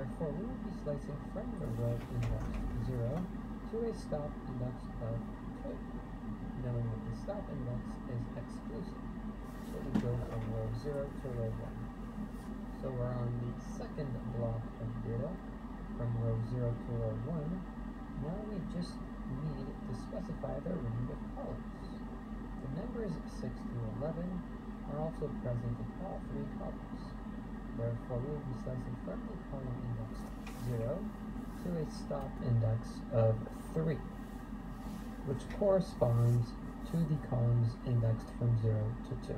Therefore, we will be slicing from the row index 0 to a stop index of 2, knowing that the stop index is exclusive. So we go from row 0 to row 1. So we're on the second block of data from row 0 to row 1. Now we just need to specify the range of columns. The numbers 6 to 11 are also present in all 3 columns. Therefore, we will be slicing from the column index 0 to a stop index of 3, which corresponds to the columns indexed from 0 to 2.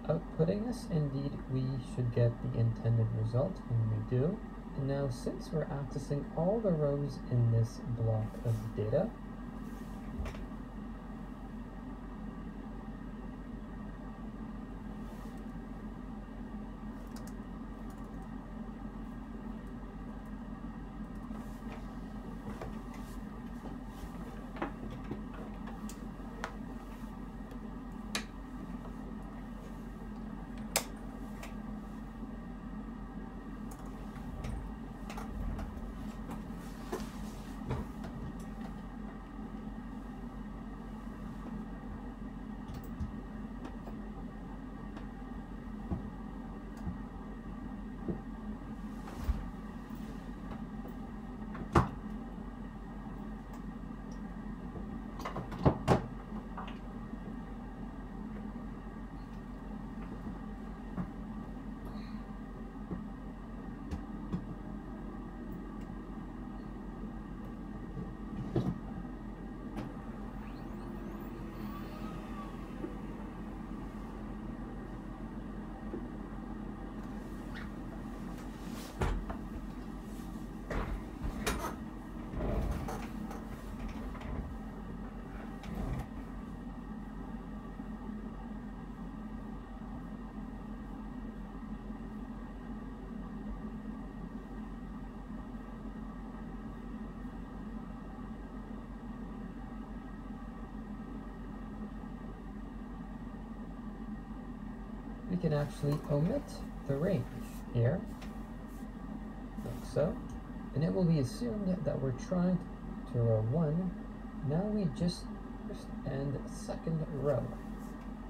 Outputting this, indeed, we should get the intended result, and we do. And now, since we're accessing all the rows in this block of data, we can actually omit the range here, like so, and it will be assumed that we're trying to row 1. Now we just first and second row.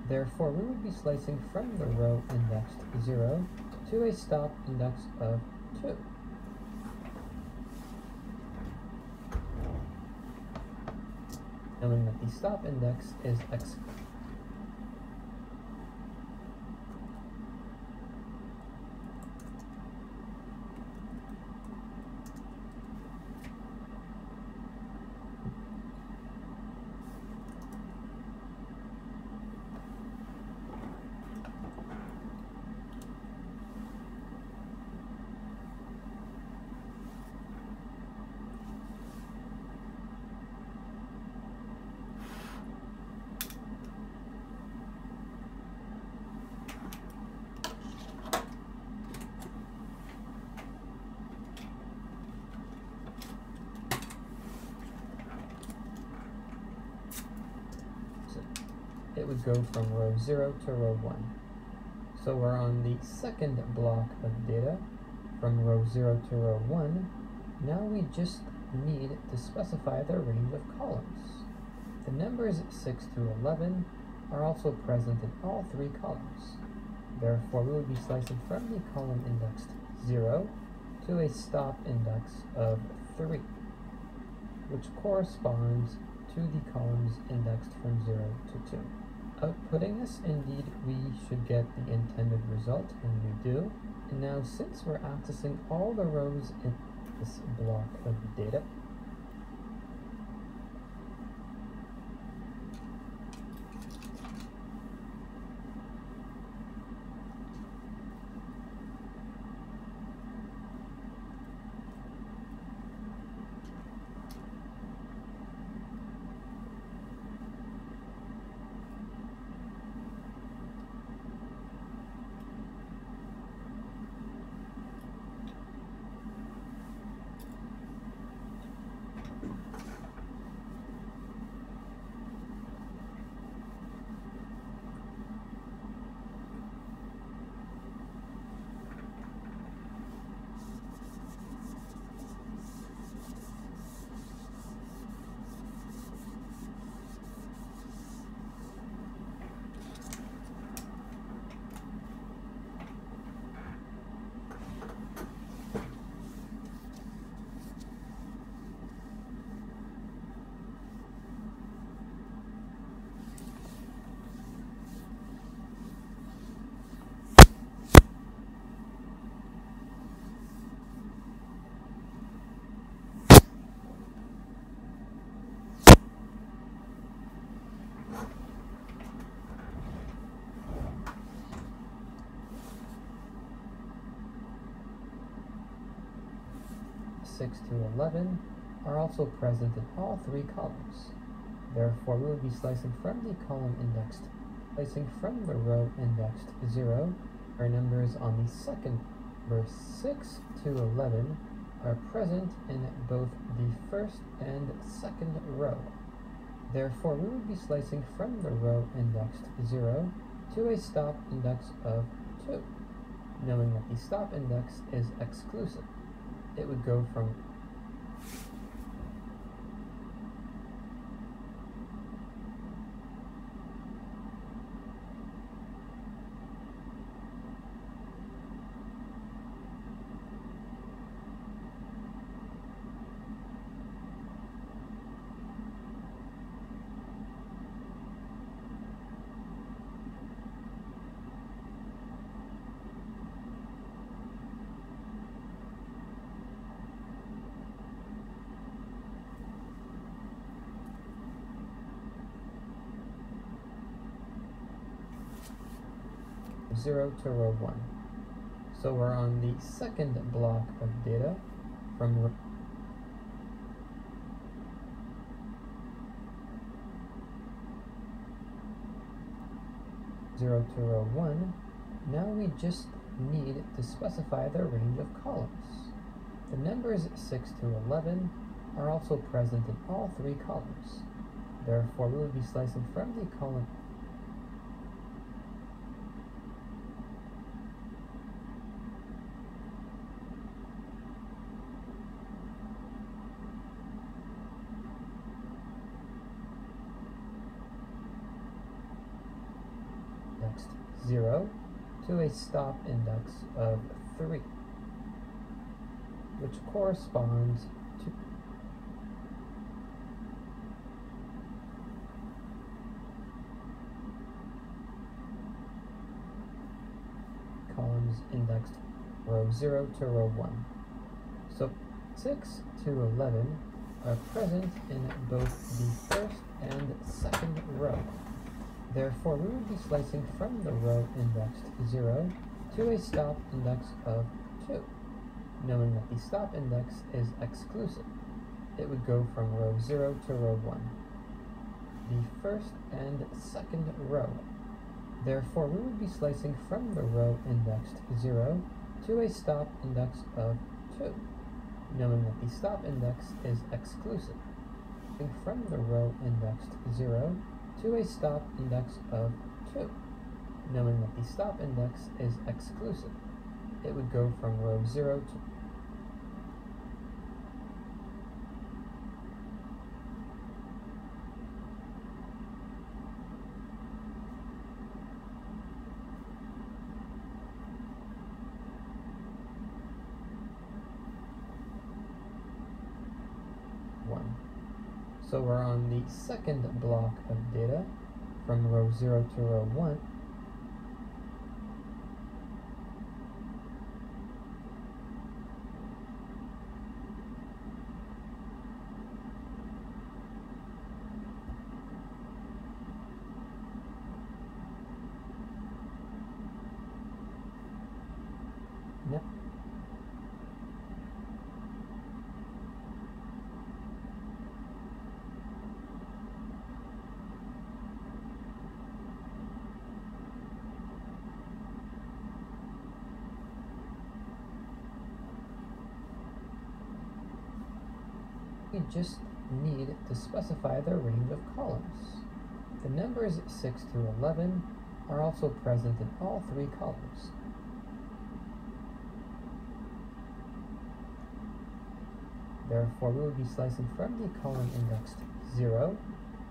Therefore, we would be slicing from the row indexed 0 to a stop index of 2. Knowing that the stop index is exclusive. It would go from row 0 to row 1. So we're on the second block of data from row 0 to row 1. Now we just need to specify the range of columns. The numbers 6 to 11 are also present in all 3 columns. Therefore, we will be slicing from the column indexed 0 to a stop index of 3, which corresponds to the columns indexed from 0 to 2. Outputting this, indeed, we should get the intended result, and we do. And now, since we're accessing all the rows in this block of data, 6 to 11 are also present in all three columns. Therefore, we will be slicing from the column indexed, slicing from the row indexed 0. Our numbers on the second verse 6 to 11 are present in both the first and second row. Therefore, we would be slicing from the row indexed 0 to a stop index of 2. Knowing that the stop index is exclusive, it would go from 0 to row 1. So we're on the second block of data from 0 to row 1. Now we just need to specify the range of columns. The numbers 6 to 11 are also present in all three columns. Therefore, we will be slicing from the column next 0 to a stop index of 3, which corresponds to columns indexed row 0 to row 1. So 6 to 11 are present in both the first and second row. Therefore, we will be slicing from the row indexed 0 to a stop index of 2. Knowing that the stop index is exclusive, it would go from row 0 to row 1, the first and second row. Therefore, we would be slicing from the row indexed 0 to a stop index of 2. Knowing that the stop index is exclusive, from the row indexed 0 to a stop index of 2. Knowing that the stop index is exclusive, it would go from row 0 to So we're on the second block of data from row 0 to row 1. Now, we just need to specify the range of columns. The numbers 6 to 11 are also present in all three columns. Therefore, we will be slicing from the column indexed 0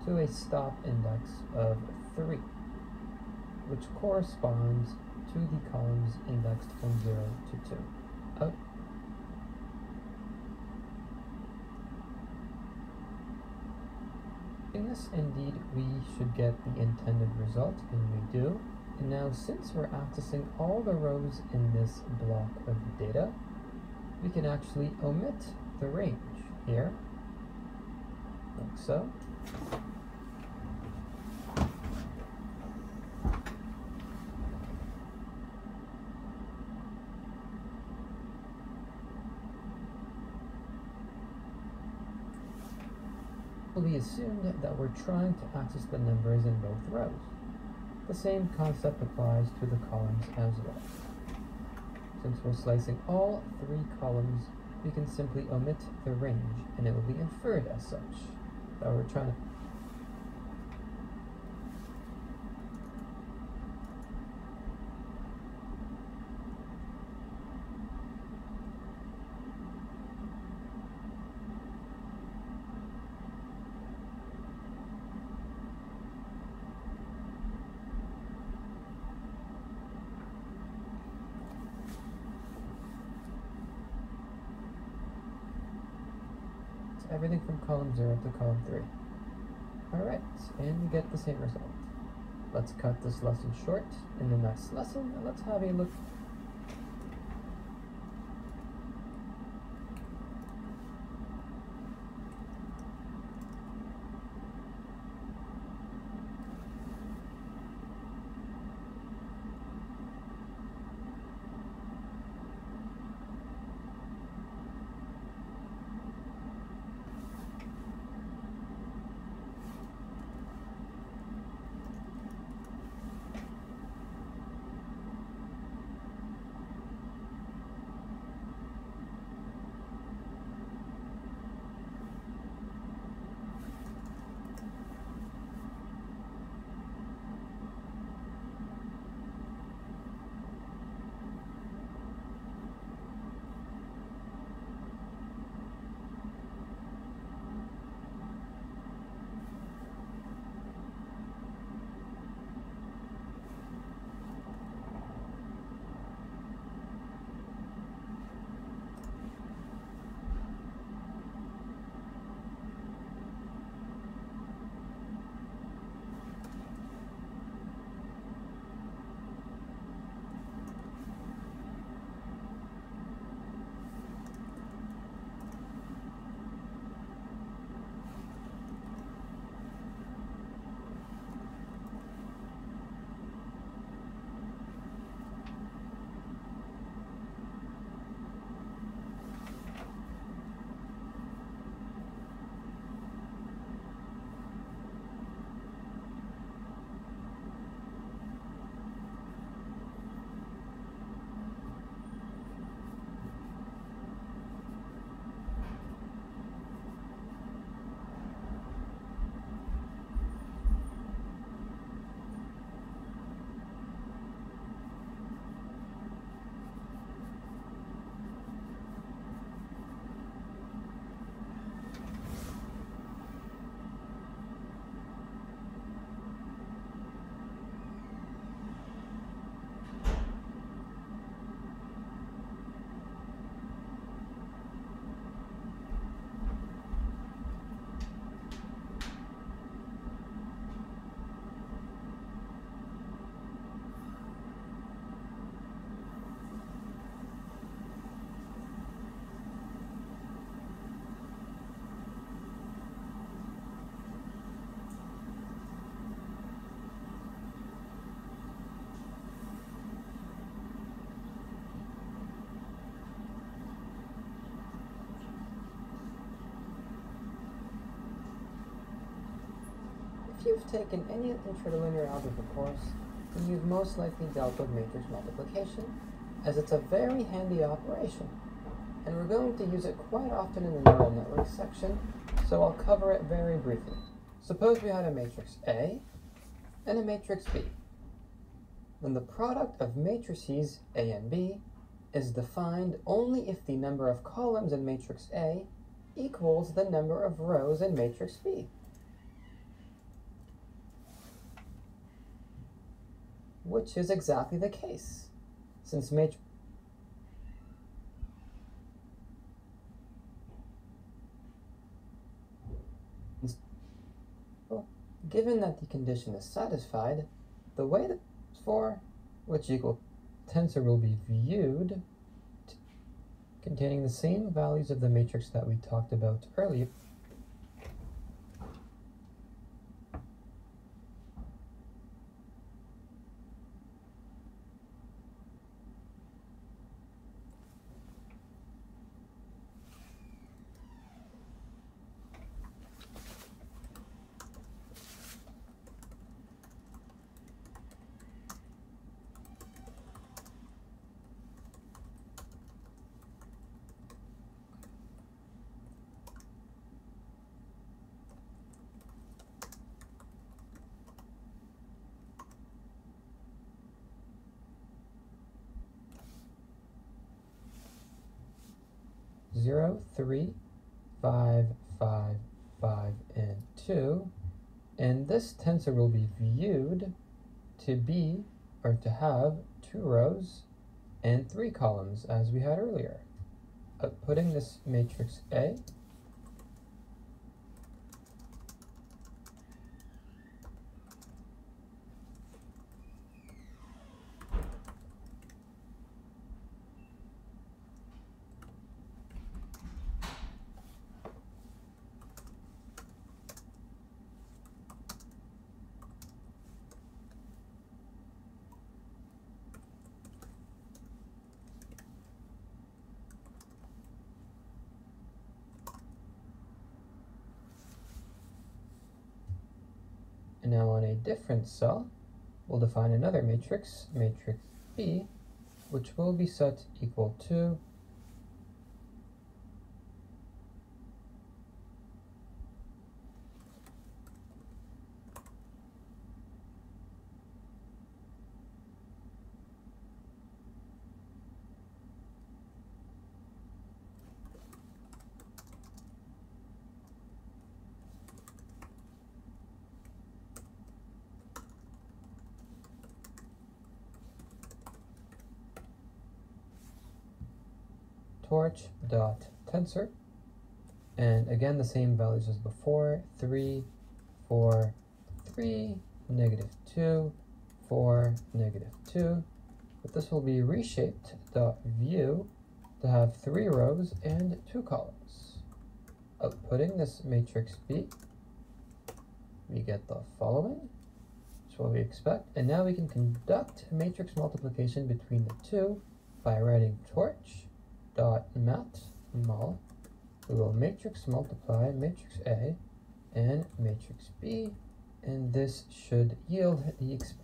to a stop index of 3, which corresponds to the columns indexed from 0 to 2. In this, indeed, we should get the intended result, and we do. And now, since we're accessing all the rows in this block of data, we can actually omit the range here, like so. will be assumed that we're trying to access the numbers in both rows. The same concept applies to the columns as well. Since we're slicing all 3 columns, we can simply omit the range, and it will be inferred as such that we're trying to everything from column 0 to column 3. Alright, and we get the same result. Let's cut this lesson short in the next lesson, and let's have a look. If you've taken any intro to linear algebra course, then you've most likely dealt with matrix multiplication, as it's a very handy operation, and we're going to use it quite often in the neural network section, so I'll cover it very briefly. Suppose we had a matrix A and a matrix B. Then the product of matrices A and B is defined only if the number of columns in matrix A equals the number of rows in matrix B. Which is exactly the case, since given that the condition is satisfied, the way that for which equal tensor will be viewed containing the same values of the matrix that we talked about earlier. 0, 3, 5, 5, 5, and 2. And this tensor will be viewed to be, or to have, 2 rows and 3 columns, as we had earlier. Putting this matrix A and now on a different cell, we'll define another matrix, matrix B, which will be set equal to torch.tensor, and again the same values as before, 3, 4, 3, negative 2, 4, negative 2, but this will be reshaped.view to have 3 rows and 2 columns. Outputting this matrix B, we get the following, which is what we expect, and now we can conduct matrix multiplication between the two by writing torch.mat.mul. We will matrix multiply matrix A and matrix B, and this should yield the expression.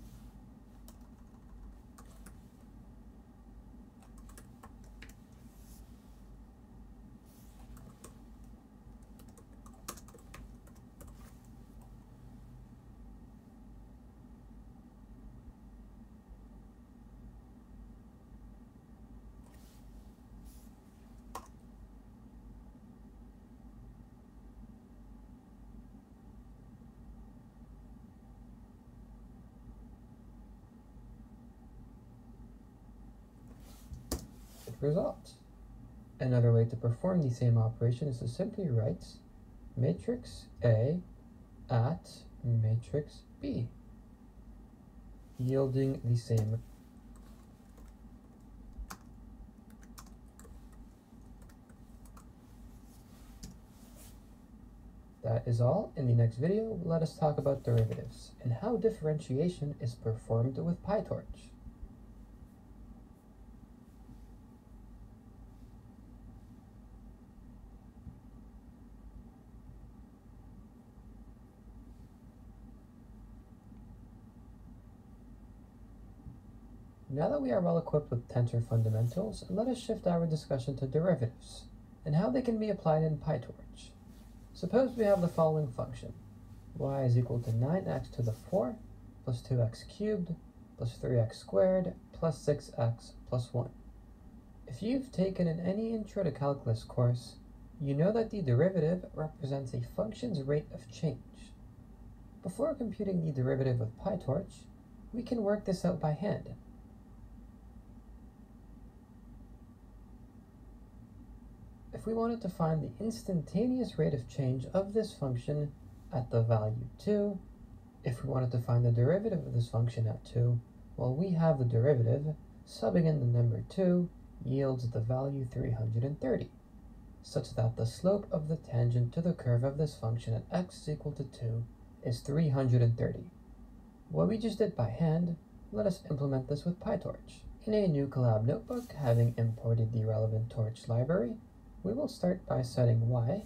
Result. Another way to perform the same operation is to simply write matrix A at matrix B, yielding the same. That is all. In the next video, let us talk about derivatives and how differentiation is performed with PyTorch. Now that we are well equipped with tensor fundamentals, let us shift our discussion to derivatives and how they can be applied in PyTorch. Suppose we have the following function: y is equal to 9x to the 4 plus 2x cubed plus 3x squared plus 6x plus 1. If you've taken in any intro to calculus course, you know that the derivative represents a function's rate of change. Before computing the derivative with PyTorch, we can work this out by hand. If we wanted to find the instantaneous rate of change of this function at the value 2, if we wanted to find the derivative of this function at 2, well, we have the derivative, subbing in the number 2, yields the value 330, such that the slope of the tangent to the curve of this function at x is equal to 2 is 330. What we just did by hand, let us implement this with PyTorch. In a new collab notebook, having imported the relevant torch library, we will start by setting y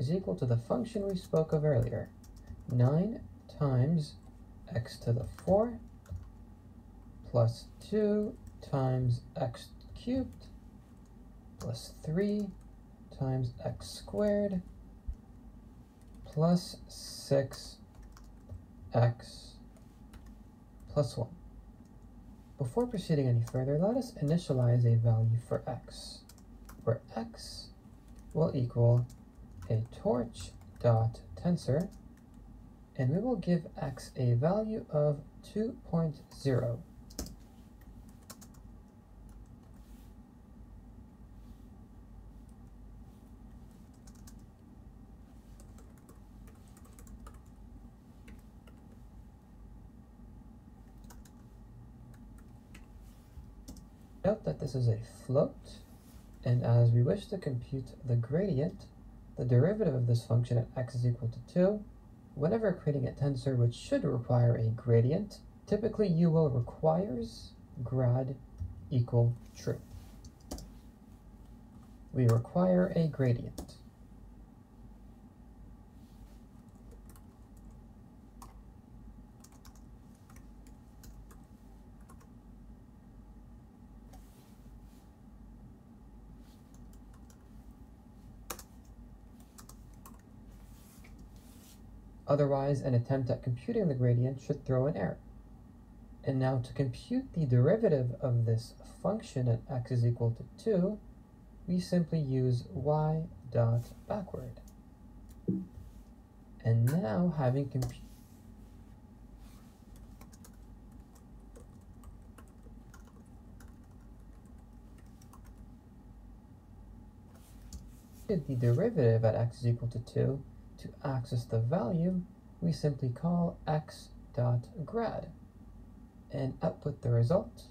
is equal to the function we spoke of earlier. 9 times x to the 4 plus 2 times x cubed plus 3 times x squared plus 6x plus 1. Before proceeding any further, let us initialize a value for x, where x will equal a torch dot tensor, and we will give x a value of 2.0. Note that this is a float, and as we wish to compute the gradient, the derivative of this function at x is equal to 2, whenever creating a tensor which should require a gradient, typically you will requires grad equal true. We require a gradient. Otherwise, an attempt at computing the gradient should throw an error. And now to compute the derivative of this function at x is equal to 2, we simply use y dot backward. And now, having computed the derivative at x is equal to 2, to access the value, we simply call x dot grad and output the result.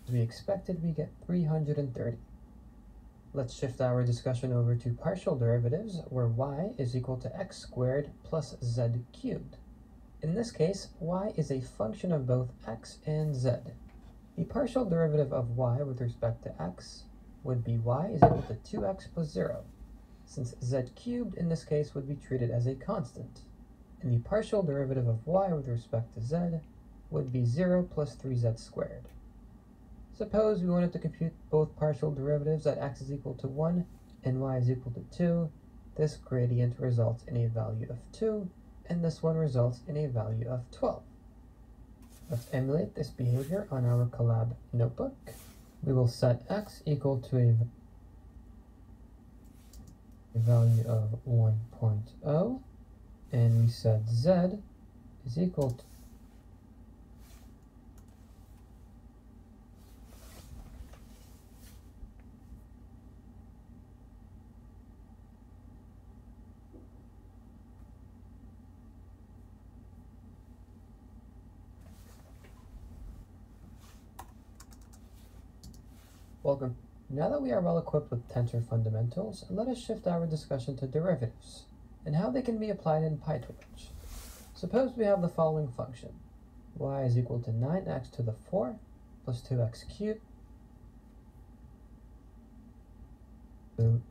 As we expected, we get 330. Let's shift our discussion over to partial derivatives, where y is equal to x squared plus z cubed. In this case, y is a function of both x and z. The partial derivative of y with respect to x would be y is equal to 2x plus 0, since z cubed in this case would be treated as a constant. And the partial derivative of y with respect to z would be 0 plus 3z squared. Suppose we wanted to compute both partial derivatives at x is equal to 1 and y is equal to 2. This gradient results in a value of 2, and this one results in a value of 12. Let's emulate this behavior on our collab notebook. We will set x equal to a value of 1.0, and we set z is equal to Welcome. Now that we are well equipped with tensor fundamentals, let us shift our discussion to derivatives and how they can be applied in PyTorch. Suppose we have the following function. Y is equal to 9x to the 4 plus 2x cubed.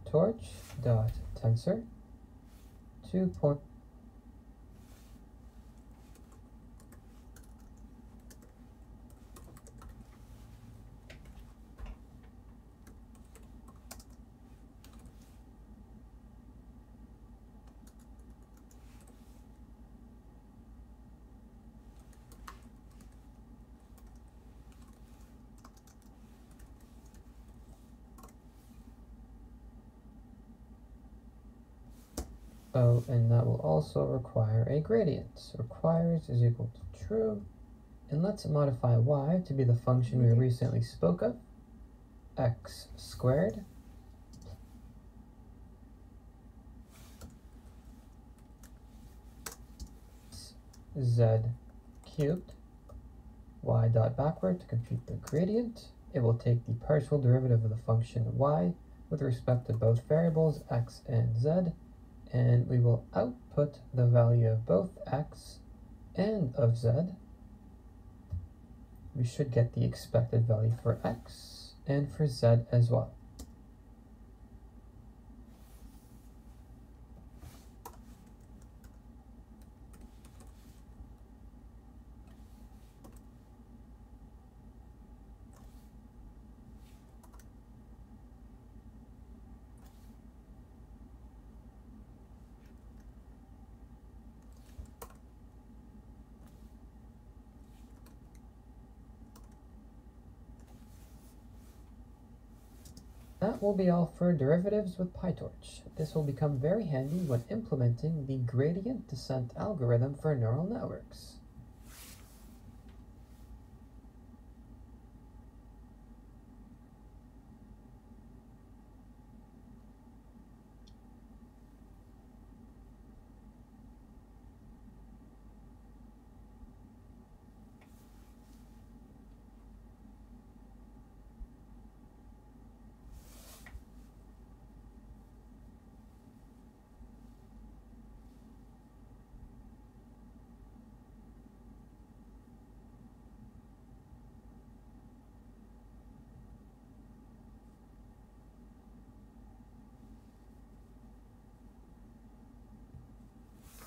Torch dot tensor 2. Oh, and that will also require a gradient. So requires is equal to true. And let's modify y to be the function we recently spoke of, x squared z cubed, y dot backward to compute the gradient. It will take the partial derivative of the function y with respect to both variables x and z, and we will output the value of both x and of z. We should get the expected value for x and for z as well. That will be all for derivatives with PyTorch. This will become very handy when implementing the gradient descent algorithm for neural networks.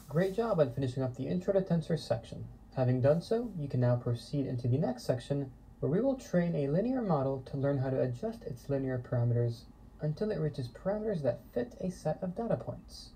Great job on finishing up the Intro to Tensors section. Having done so, you can now proceed into the next section where we will train a linear model to learn how to adjust its linear parameters until it reaches parameters that fit a set of data points.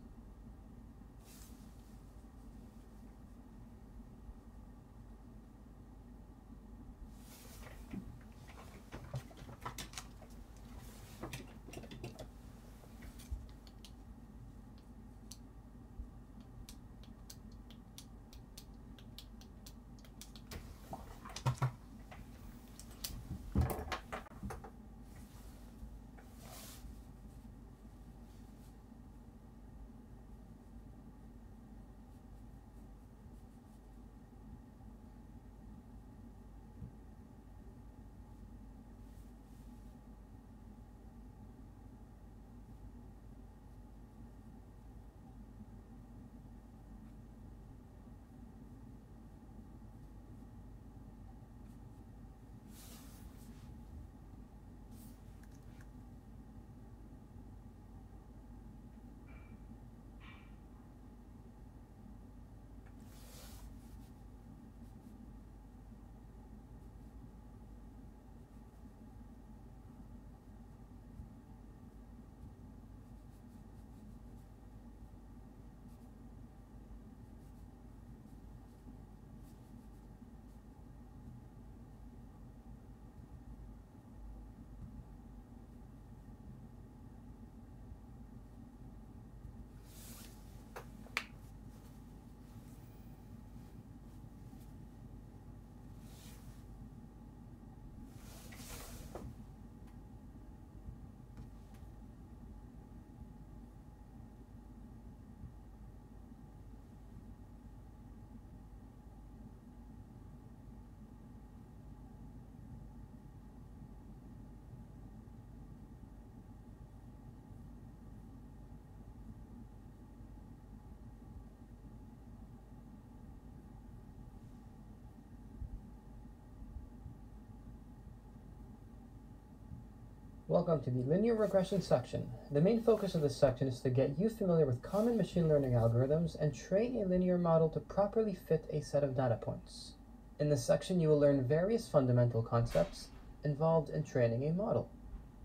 Welcome to the linear regression section. The main focus of this section is to get you familiar with common machine learning algorithms and train a linear model to properly fit a set of data points. In this section, you will learn various fundamental concepts involved in training a model.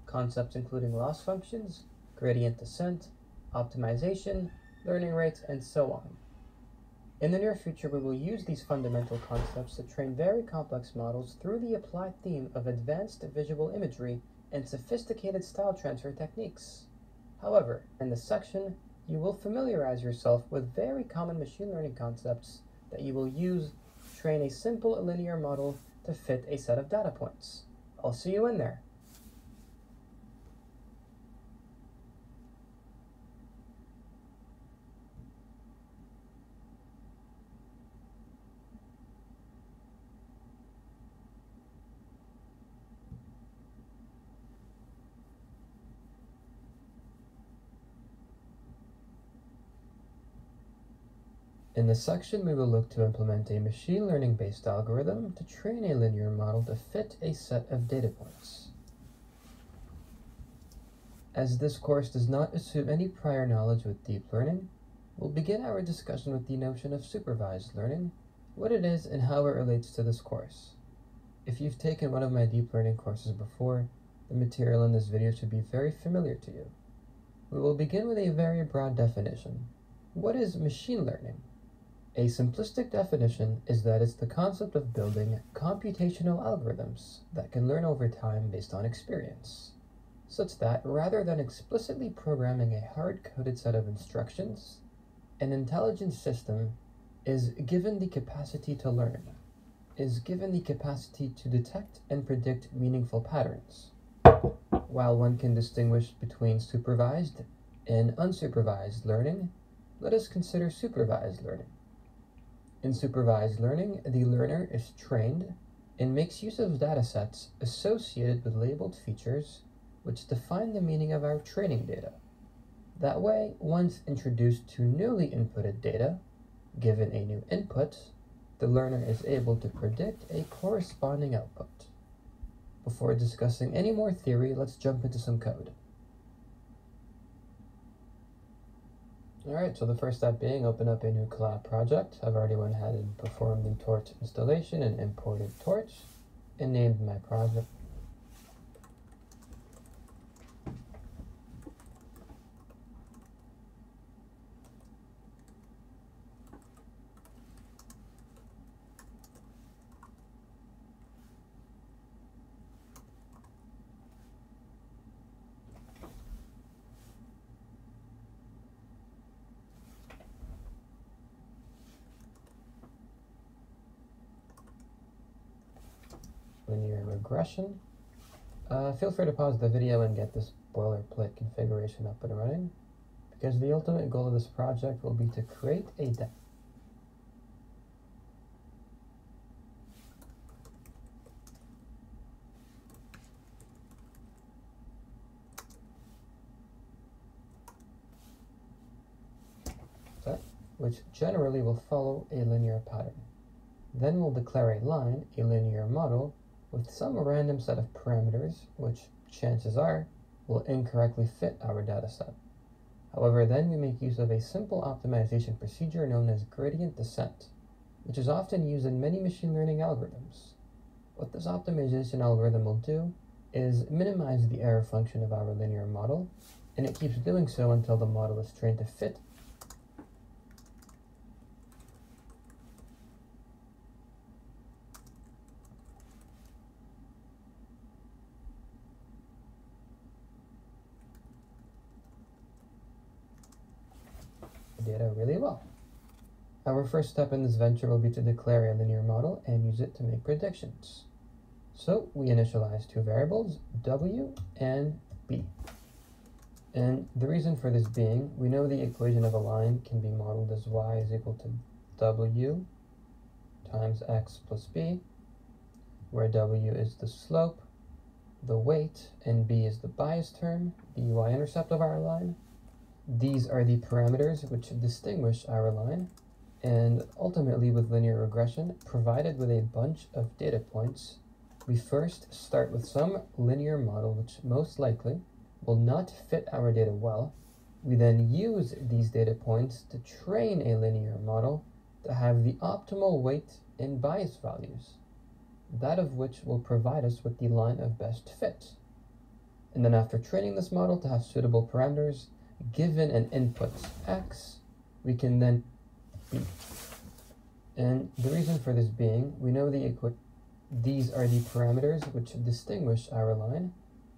Concepts including loss functions, gradient descent, optimization, learning rates, and so on. In the near future, we will use these fundamental concepts to train very complex models through the applied theme of advanced visual imagery and sophisticated style transfer techniques. However, in this section, you will familiarize yourself with very common machine learning concepts that you will use to train a simple linear model to fit a set of data points. I'll see you in there. In this section, we will look to implement a machine learning-based algorithm to train a linear model to fit a set of data points. As this course does not assume any prior knowledge with deep learning, we'll begin our discussion with the notion of supervised learning, what it is and how it relates to this course. If you've taken one of my deep learning courses before, the material in this video should be very familiar to you. We will begin with a very broad definition. What is machine learning? A simplistic definition is that it's the concept of building computational algorithms that can learn over time based on experience, such that rather than explicitly programming a hard-coded set of instructions, an intelligent system is given the capacity to learn, is given the capacity to detect and predict meaningful patterns. While one can distinguish between supervised and unsupervised learning, let us consider supervised learning. In supervised learning, the learner is trained and makes use of datasets associated with labeled features which define the meaning of our training data. That way, once introduced to newly inputted data, given a new input, the learner is able to predict a corresponding output. Before discussing any more theory, let's jump into some code. Alright, so the first step being open up a new collab project. I've already went ahead and performed the Torch installation and imported Torch and named my project. Linear regression. Feel free to pause the video and get this boilerplate configuration up and running, because the ultimate goal of this project will be to create a data. Which generally will follow a linear pattern. Then we'll declare a line, a linear model, with some random set of parameters, which chances are will incorrectly fit our dataset. However, then we make use of a simple optimization procedure known as gradient descent, which is often used in many machine learning algorithms. What this optimization algorithm will do is minimize the error function of our linear model, and it keeps doing so until the model is trained to fit data really well. Our first step in this venture will be to declare a linear model and use it to make predictions. So we initialize two variables, w and b. And the reason for this being, we know the equation of a line can be modeled as y is equal to w times x plus b, where w is the slope, the weight, and b is the bias term, the y-intercept of our line. These are the parameters which distinguish our line, and ultimately with linear regression, provided with a bunch of data points, we first start with some linear model which most likely will not fit our data well. We then use these data points to train a linear model to have the optimal weight and bias values, that of which will provide us with the line of best fit. And then after training this model to have suitable parameters, given an input x, we can then b. And the reason for this being, we know these are the parameters which distinguish our line,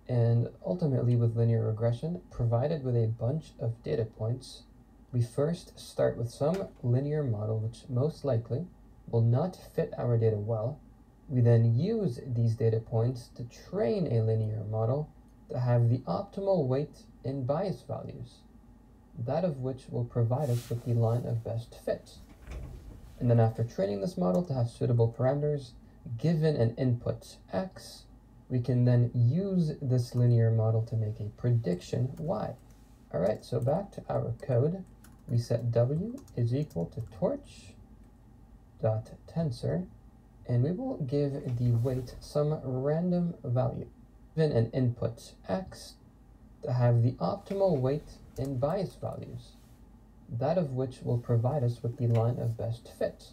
and ultimately with linear regression, provided with a bunch of data points, we first start with some linear model which most likely will not fit our data well. We then use these data points to train a linear model to have the optimal weight in bias values, that of which will provide us with the line of best fit. And then after training this model to have suitable parameters, given an input x, we can then use this linear model to make a prediction y. All right, so back to our code, we set w is equal to torch dot tensor, and we will give the weight some random value, given an input x, to have the optimal weight in bias values, that of which will provide us with the line of best fit.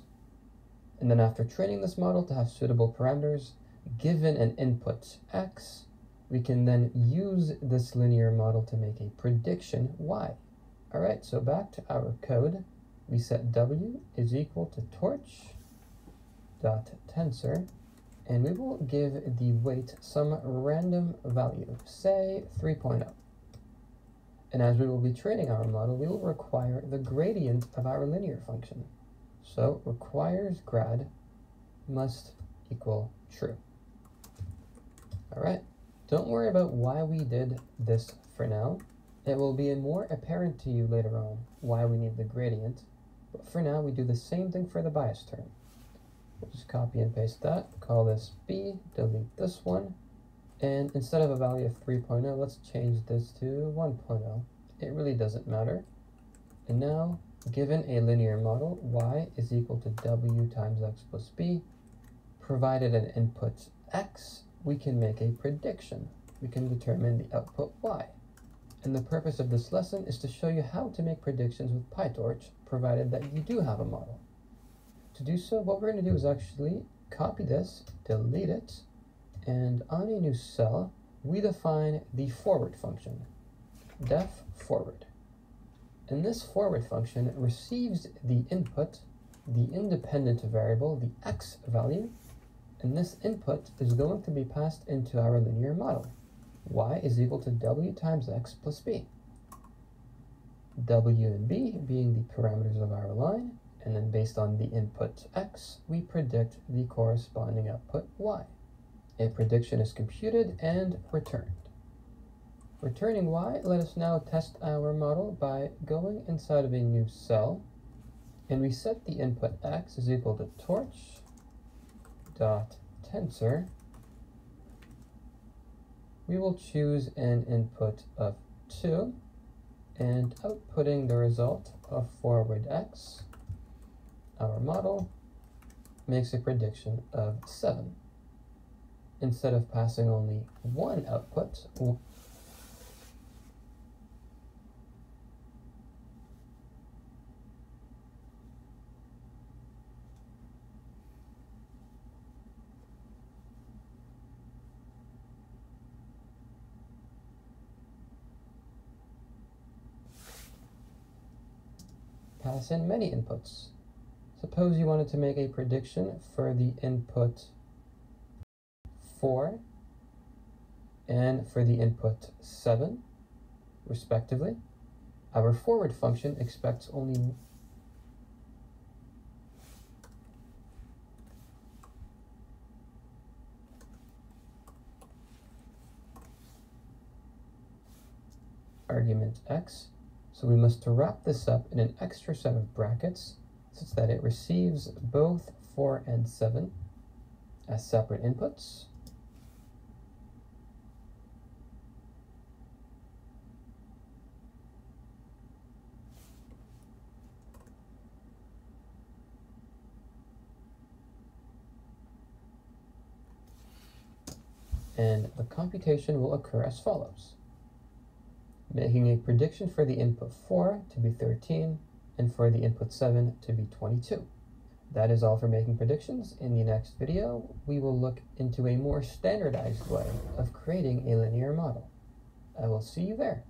And then after training this model to have suitable parameters, given an input x, we can then use this linear model to make a prediction y. All right, so back to our code, we set w is equal to torch dot tensor, and we will give the weight some random value, say 3.0. And as we will be training our model, we will require the gradient of our linear function. So requires grad must equal true. All right, don't worry about why we did this for now. It will be more apparent to you later on why we need the gradient, but for now we do the same thing for the bias term. We'll just copy and paste that, call this b, delete this one, and instead of a value of 3.0, let's change this to 1.0. It really doesn't matter. And now, given a linear model, y is equal to w times x plus b, provided an input x, we can make a prediction. We can determine the output y. And the purpose of this lesson is to show you how to make predictions with PyTorch, provided that you do have a model. To do so, what we're going to do is actually copy this, delete it, and on a new cell, we define the forward function, def forward. And this forward function receives the input, the independent variable, the x value, and this input is going to be passed into our linear model. Y is equal to w times x plus b. W and b being the parameters of our line, and then based on the input x, we predict the corresponding output y. A prediction is computed and returned. Returning y, let us now test our model by going inside of a new cell, and we set the input x is equal to torch dot tensor. We will choose an input of 2, and outputting the result of forward x, our model makes a prediction of 7. Instead of passing only one output, pass in many inputs. Suppose you wanted to make a prediction for the input 4 and for the input 7, respectively. Our forward function expects only argument x, so we must wrap this up in an extra set of brackets such that it receives both 4 and 7 as separate inputs. And the computation will occur as follows. Making a prediction for the input 4 to be 13 and for the input 7 to be 22. That is all for making predictions. In the next video, we will look into a more standardized way of creating a linear model. I will see you there.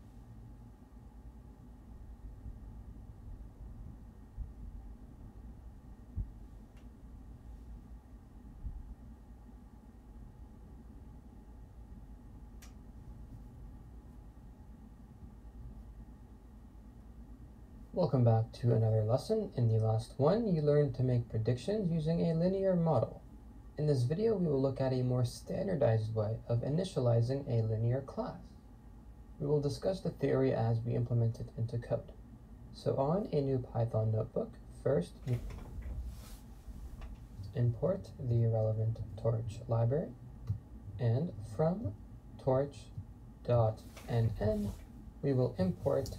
Welcome back to another lesson. In the last one, you learned to make predictions using a linear model. In this video, we will look at a more standardized way of initializing a linear class. We will discuss the theory as we implement it into code. So on a new Python notebook, first import the relevant torch library, and from torch.nn, we will import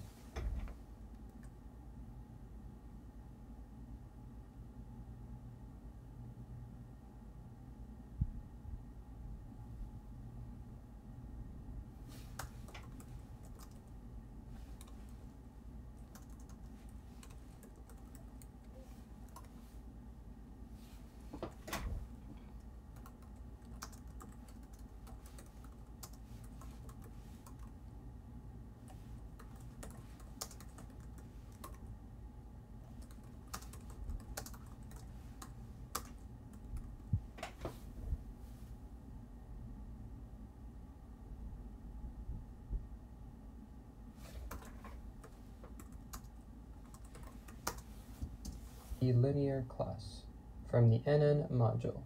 the linear class from the NN module.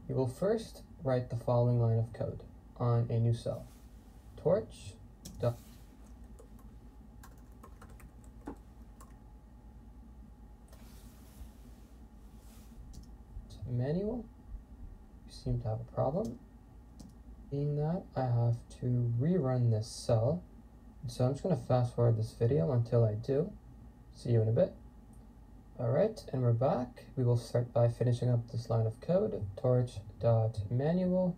You will first write the following line of code on a new cell. Torch dot manual. You seem to have a problem. Being that, I have to rerun this cell. So I'm just going to fast forward this video until I do. See you in a bit. Alright, and we're back. We will start by finishing up this line of code, torch.manual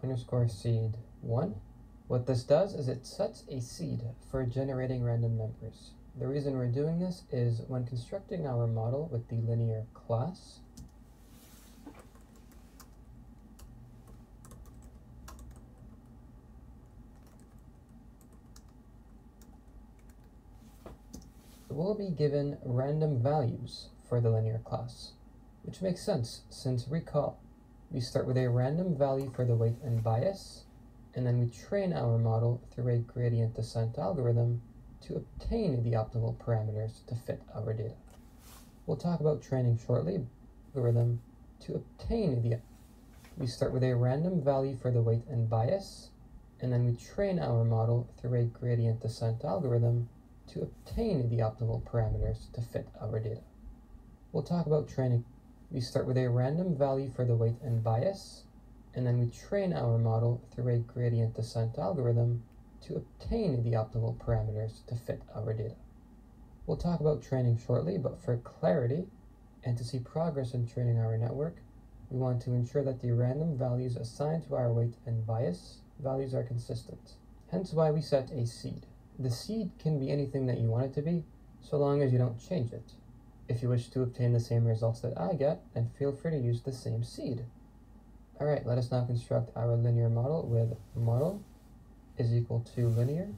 underscore seed 1. What this does is it sets a seed for generating random numbers. The reason we're doing this is when constructing our model with the linear class, we'll be given random values for the linear class, which makes sense since, recall, we start with a random value for the weight and bias, and then we train our model through a gradient descent algorithm to obtain the optimal parameters to fit our data. We'll talk about training shortly. Algorithm to obtain we start with a random value for the weight and bias, and then we train our model through a gradient descent algorithm to obtain the optimal parameters to fit our data. We'll talk about training. We start with a random value for the weight and bias, and then we train our model through a gradient descent algorithm to obtain the optimal parameters to fit our data. We'll talk about training shortly, but for clarity and to see progress in training our network, we want to ensure that the random values assigned to our weight and bias values are consistent. Hence why we set a seed. The seed can be anything that you want it to be, so long as you don't change it. If you wish to obtain the same results that I get, then feel free to use the same seed. Alright, let us now construct our linear model with model is equal to linear,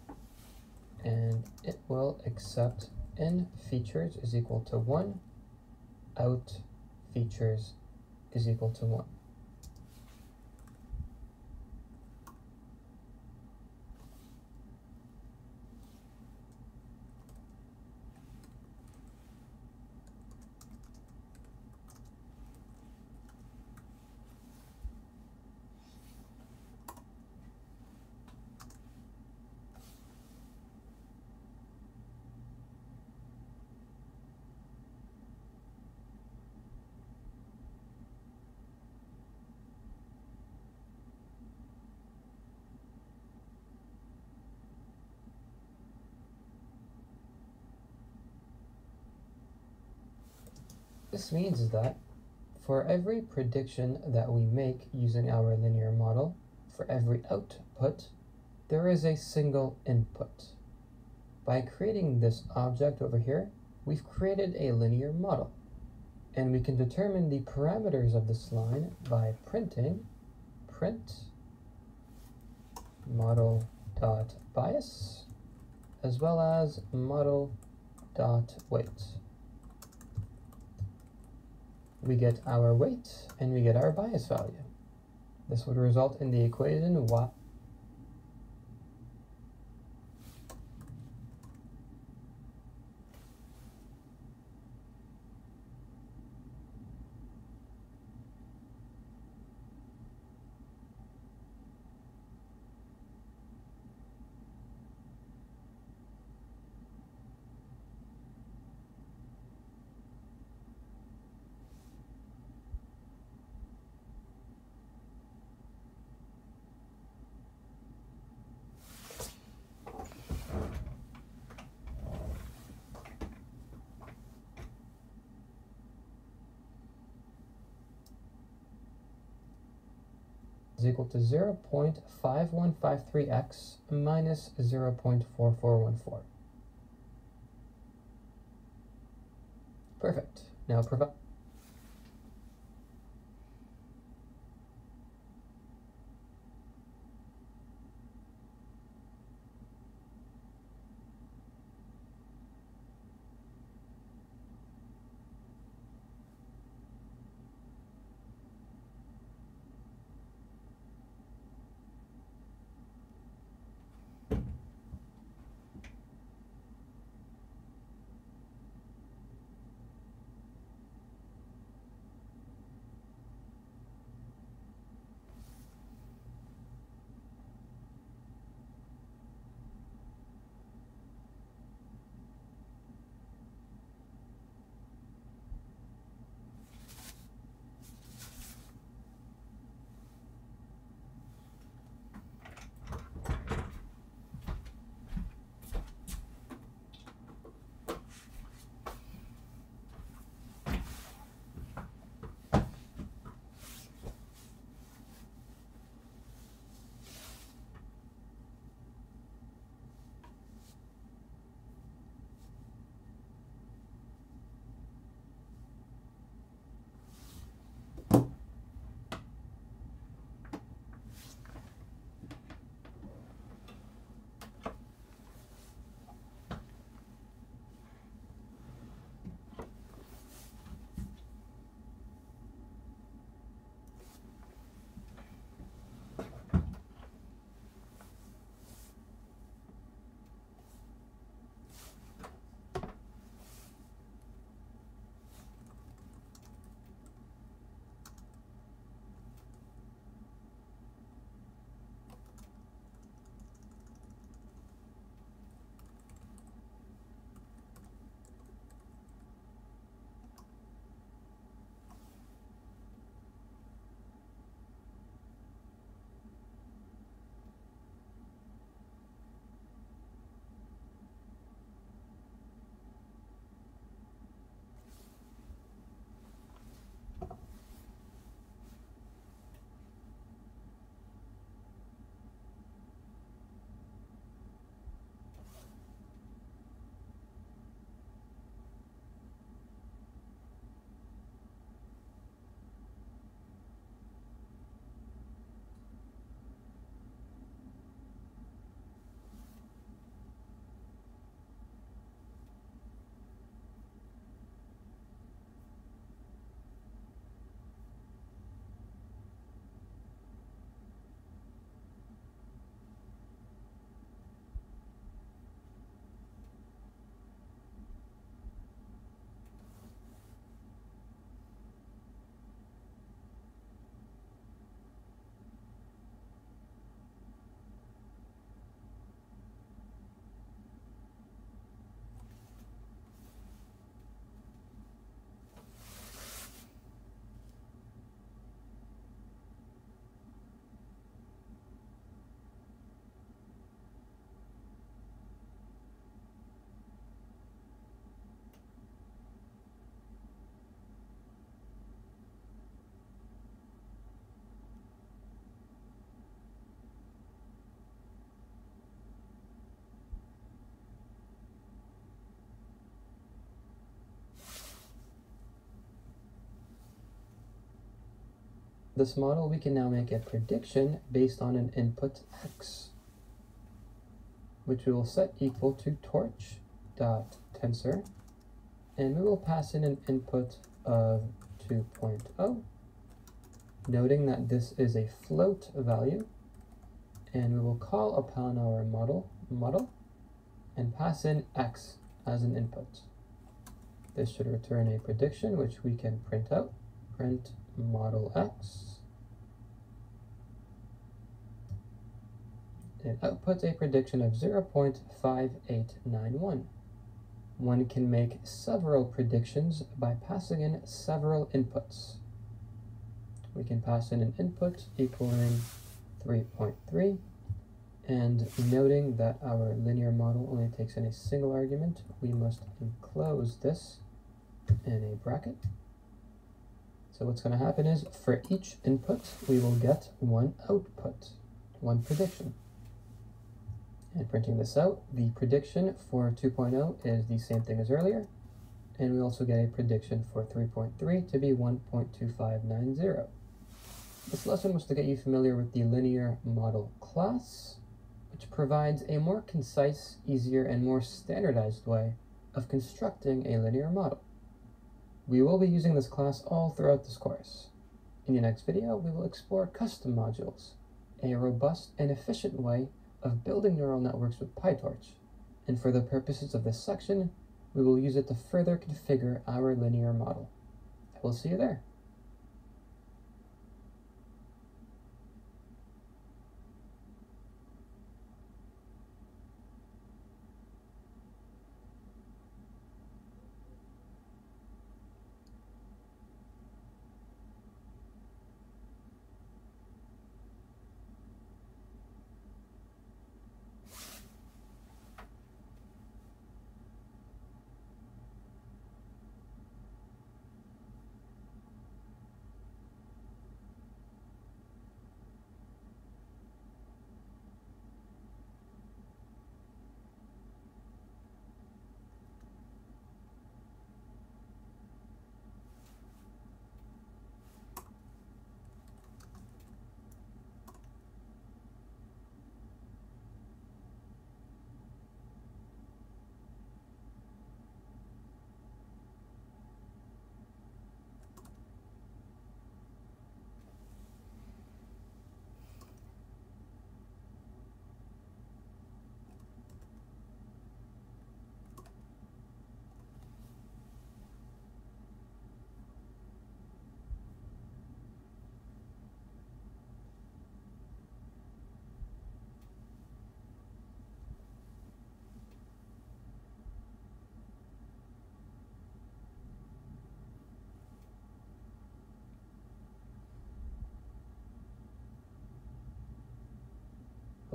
and it will accept in features is equal to 1, out features is equal to 1. This means that for every prediction that we make using our linear model, for every output, there is a single input. By creating this object over here, we've created a linear model, and we can determine the parameters of this line by printing print model.bias as well as model.weight. We get our weight and we get our bias value. This would result in the equation y is equal to 0.5153x minus 0.4414. Perfect. Now provide. This model, we can now make a prediction based on an input x, which we will set equal to torch.tensor, and we will pass in an input of 2.0, noting that this is a float value, and we will call upon our model and pass in x as an input. This should return a prediction which we can print out. Print model x. It outputs a prediction of 0.5891. One can make several predictions by passing in several inputs. We can pass in an input equaling 3.3, and noting that our linear model only takes in a single argument, we must enclose this in a bracket. So what's going to happen is for each input, we will get one output, one prediction. And printing this out, the prediction for 2.0 is the same thing as earlier. And we also get a prediction for 3.3 to be 1.2590. This lesson was to get you familiar with the linear model class, which provides a more concise, easier, and more standardized way of constructing a linear model. We will be using this class all throughout this course. In the next video, we will explore custom modules, a robust and efficient way of building neural networks with PyTorch. And for the purposes of this section, we will use it to further configure our linear model. I will see you there.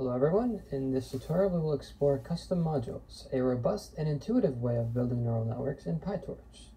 Hello everyone, in this tutorial we will explore custom modules, a robust and intuitive way of building neural networks in PyTorch.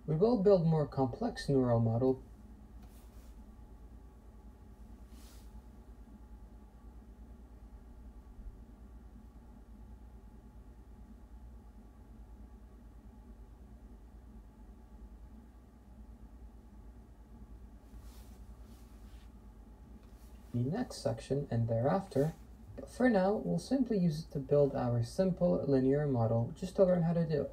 We will build more complex neural model the next section and thereafter, but for now we'll simply use it to build our simple linear model just to learn how to do it.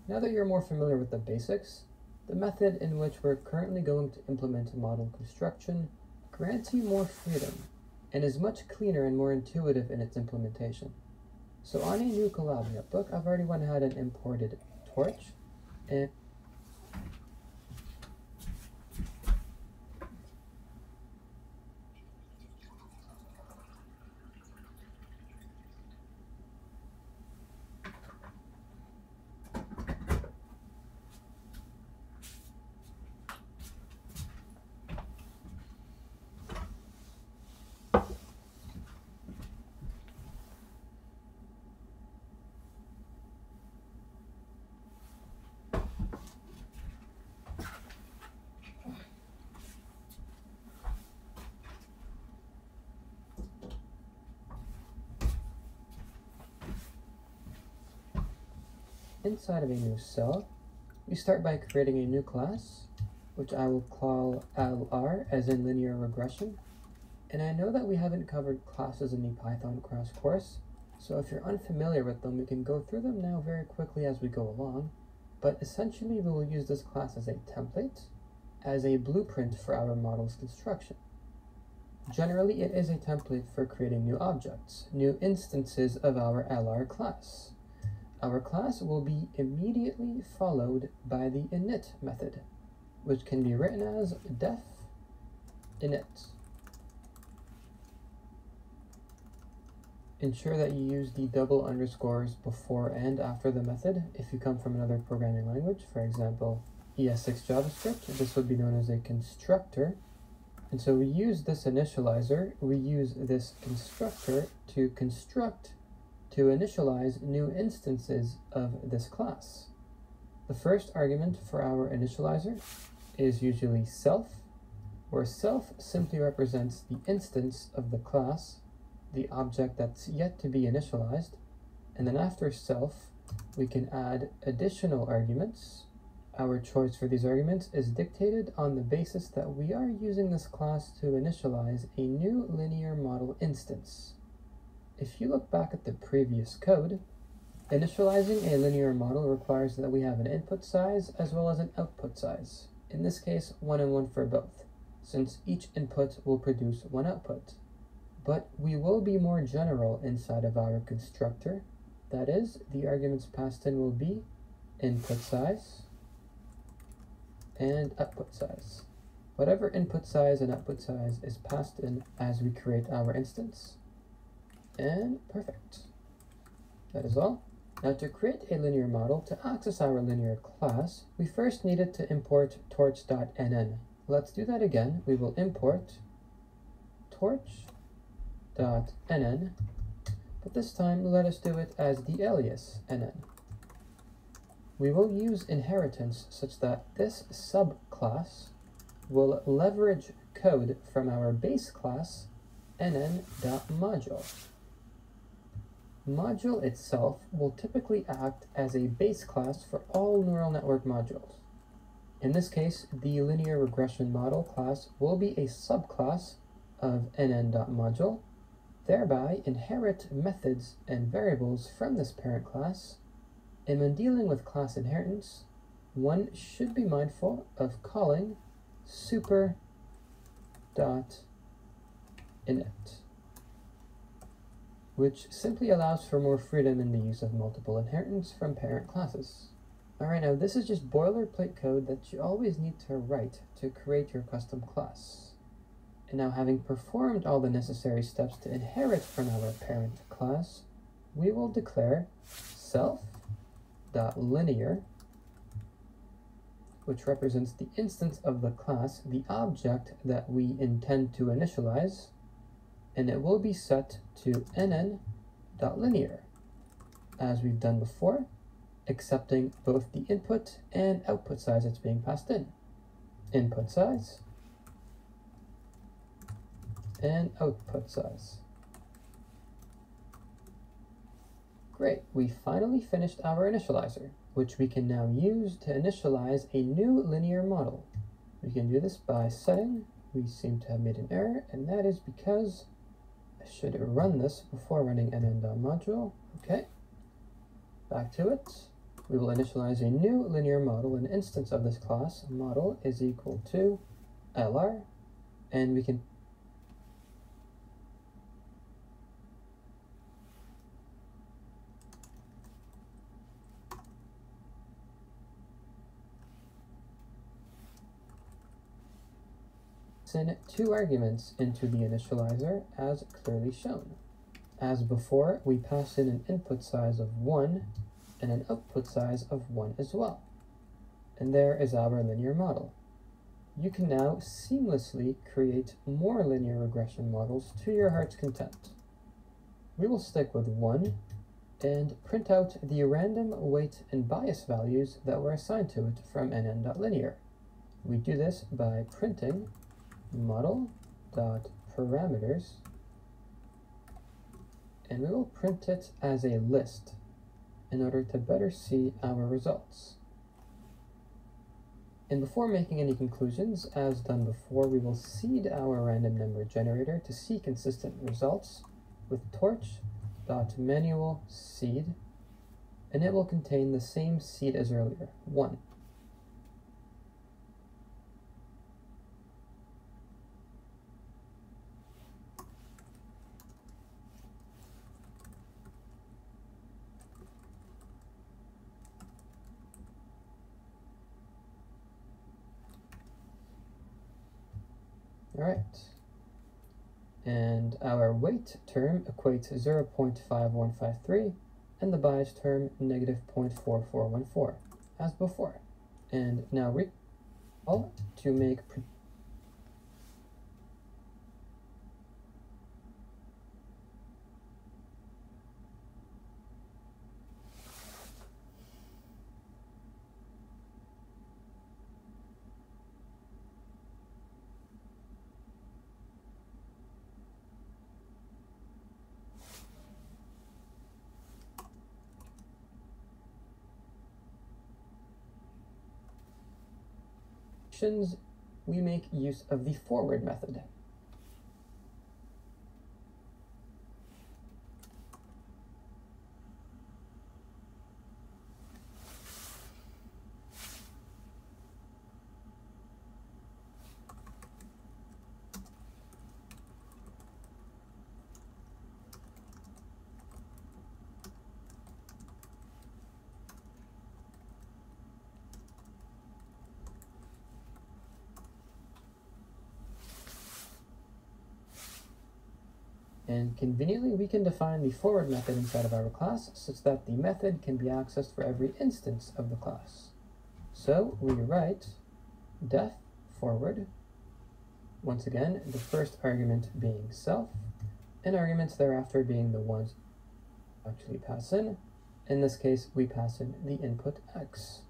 Now that you're more familiar with the basics, the method in which we're currently going to implement model construction grants you more freedom and is much cleaner and more intuitive in its implementation. So on a new collab notebook, I've already went ahead and imported Torch and inside of a new cell, we start by creating a new class, which I will call LR, as in linear regression. And I know that we haven't covered classes in the Python crash course, so if you're unfamiliar with them, we can go through them now very quickly as we go along. But essentially, we will use this class as a template, as a blueprint for our model's construction. Generally, it is a template for creating new objects, new instances of our LR class. Our class will be immediately followed by the init method, which can be written as def init. Ensure that you use the double underscores before and after the method. If you come from another programming language, for example, ES6 JavaScript, this would be known as a constructor. And so we use this initializer, we use this constructor to construct, to initialize new instances of this class. The first argument for our initializer is usually self, where self simply represents the instance of the class, the object that's yet to be initialized, and then after self, we can add additional arguments. Our choice for these arguments is dictated on the basis that we are using this class to initialize a new linear model instance. If you look back at the previous code, initializing a linear model requires that we have an input size as well as an output size. In this case, 1 and 1 for both, since each input will produce one output. But we will be more general inside of our constructor. That is, the arguments passed in will be input size and output size. Whatever input size and output size is passed in as we create our instance. And perfect. That is all. Now to create a linear model, to access our linear class, we first needed to import torch.nn. Let's do that again. We will import torch.nn, but this time let us do it as the alias nn. We will use inheritance such that this subclass will leverage code from our base class nn.module. Module itself will typically act as a base class for all neural network modules. In this case, the linear regression model class will be a subclass of nn.module, thereby inherit methods and variables from this parent class. And when dealing with class inheritance, one should be mindful of calling super.init, which simply allows for more freedom in the use of multiple inheritance from parent classes. Alright, now this is just boilerplate code that you always need to write to create your custom class. And now, having performed all the necessary steps to inherit from our parent class, we will declare self.linear, which represents the instance of the class, the object that we intend to initialize, and it will be set to nn.linear, as we've done before, accepting both the input and output size that's being passed in. Input size and output size. Great, we finally finished our initializer, which we can now use to initialize a new linear model. We can do this by setting. We seem to have made an error, and that is because I should run this before running nn.module. Okay, back to it. We will initialize a new linear model, an instance of this class. Model is equal to LR, and we can send 2 arguments into the initializer as clearly shown. As before, we pass in an input size of 1 and an output size of 1 as well. And there is our linear model. You can now seamlessly create more linear regression models to your heart's content. We will stick with 1 and print out the random weight and bias values that were assigned to it from nn.linear. We do this by printing model.parameters, and we will print it as a list in order to better see our results. And before making any conclusions, as done before, we will seed our random number generator to see consistent results with torch.manual seed, and it will contain the same seed as earlier, 1. All right. And our weight term equates 0.5153 and the bias term negative 0.4414 as before. And now recall to make we make use of the forward method. And conveniently, we can define the forward method inside of our class such that the method can be accessed for every instance of the class. So we write def forward, once again, the first argument being self, and arguments thereafter being the ones actually pass in. In this case, we pass in the input x.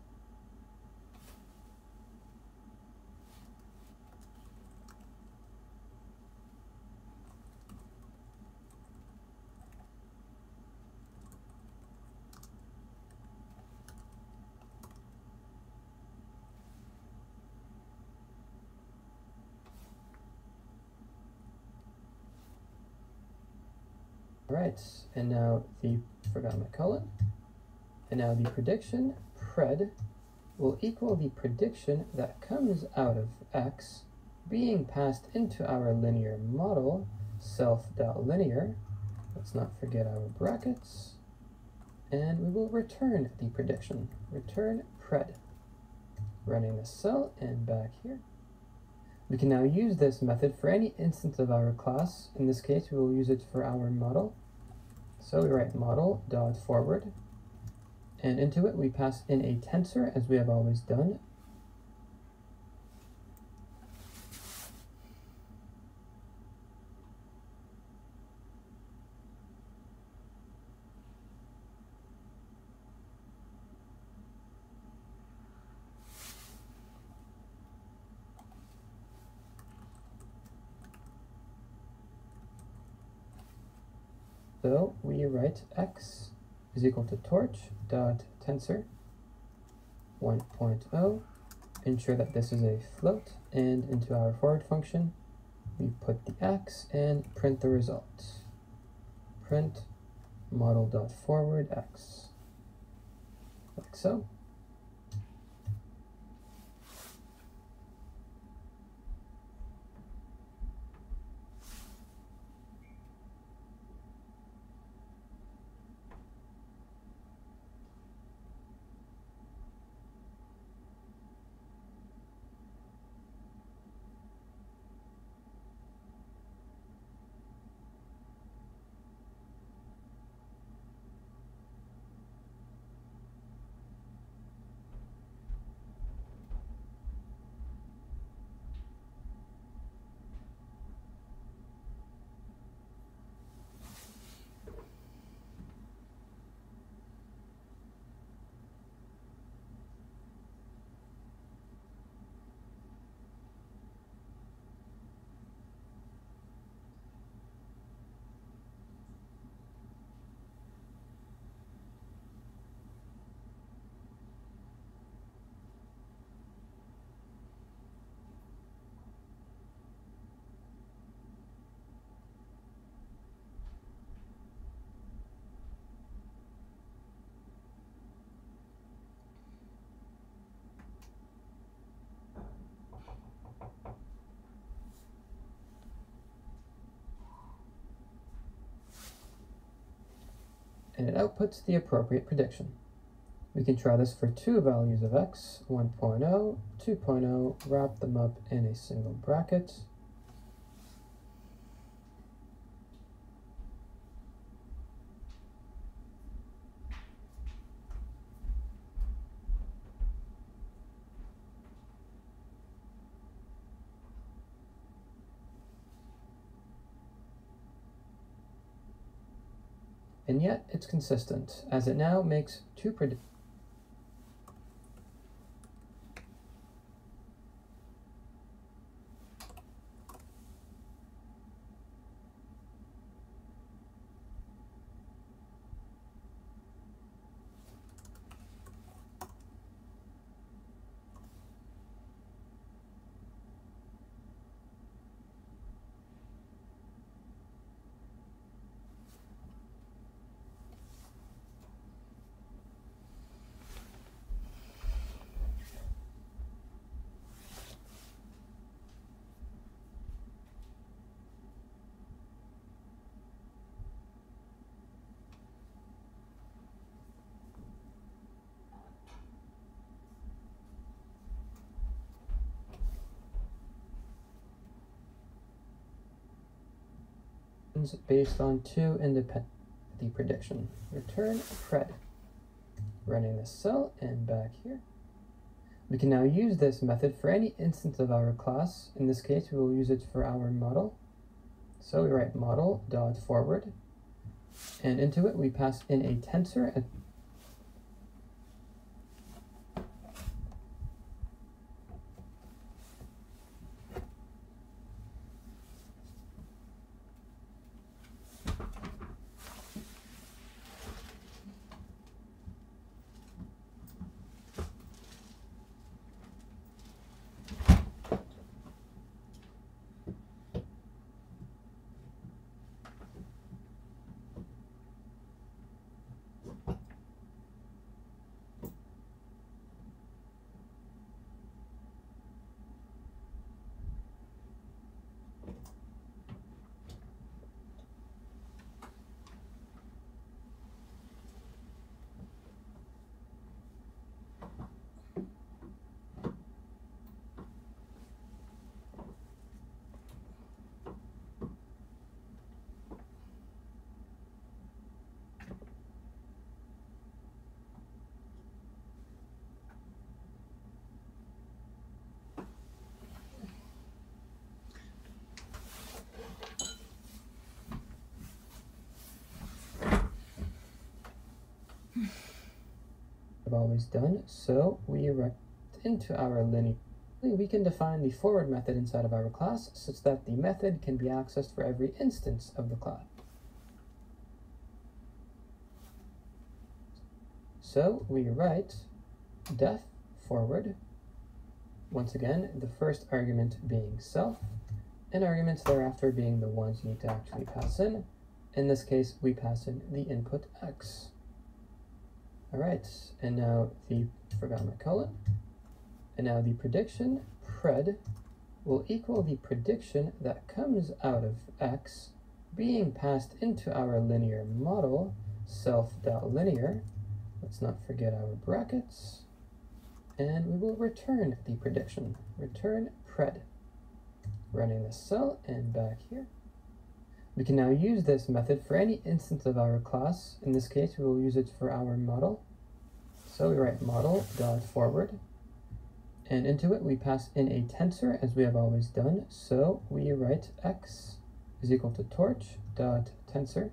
Right, and now forgot my colon, and now the prediction pred will equal the prediction that comes out of x being passed into our linear model, self.linear. Let's not forget our brackets, and we will return the prediction, return pred. Running this cell and back here. We can now use this method for any instance of our class. In this case, we will use it for our model. So we write model.forward, and into it we pass in a tensor as we have always done. So we write x is equal to torch.tensor 1.0, ensure that this is a float, and into our forward function we put the x and print the result. Print model.forward x, like so. And it outputs the appropriate prediction. We can try this for two values of x, 1.0, 2.0, wrap them up in a single bracket. and yet it's consistent, as it now makes two predictions. Based on two independent the prediction. Return pred. Running this cell and back here. We can now use this method for any instance of our class. In this case, we will use it for our model. So we write model dot forward, and into it we pass in a tensor. I've always done, so we write into our linear. We can define the forward method inside of our class such that the method can be accessed for every instance of the class. So we write def forward, once again the first argument being self, and arguments thereafter being the ones you need to actually pass in. In this case, we pass in the input x. Alright, and now forgot my colon, and now the prediction pred will equal the prediction that comes out of x being passed into our linear model, self.linear. Let's not forget our brackets, and we will return the prediction, return pred. Running this cell and back here. We can now use this method for any instance of our class. In this case, we will use it for our model. So we write model dot forward, and into it we pass in a tensor as we have always done. So we write x is equal to torch dot tensor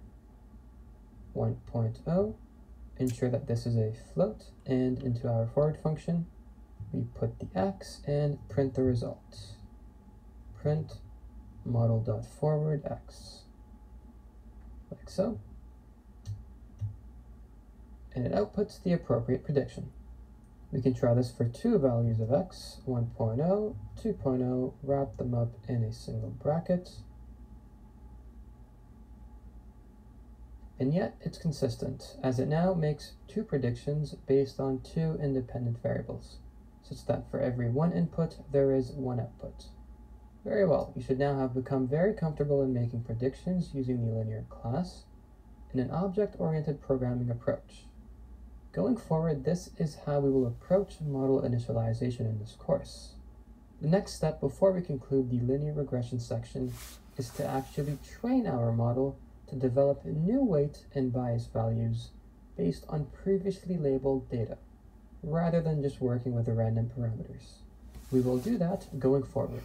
1.0. Ensure that this is a float, and into our forward function we put the x and print the result. Print model dot forward x, like so, and it outputs the appropriate prediction. We can try this for two values of x, 1.0, 2.0, wrap them up in a single bracket, and yet it's consistent, as it now makes two predictions based on two independent variables, such that for every one input there is one output. Very well, you should now have become very comfortable in making predictions using the linear class in an object-oriented programming approach. Going forward, this is how we will approach model initialization in this course. The next step before we conclude the linear regression section is to actually train our model to develop new weight and bias values based on previously labeled data, rather than just working with the random parameters. We will do that going forward.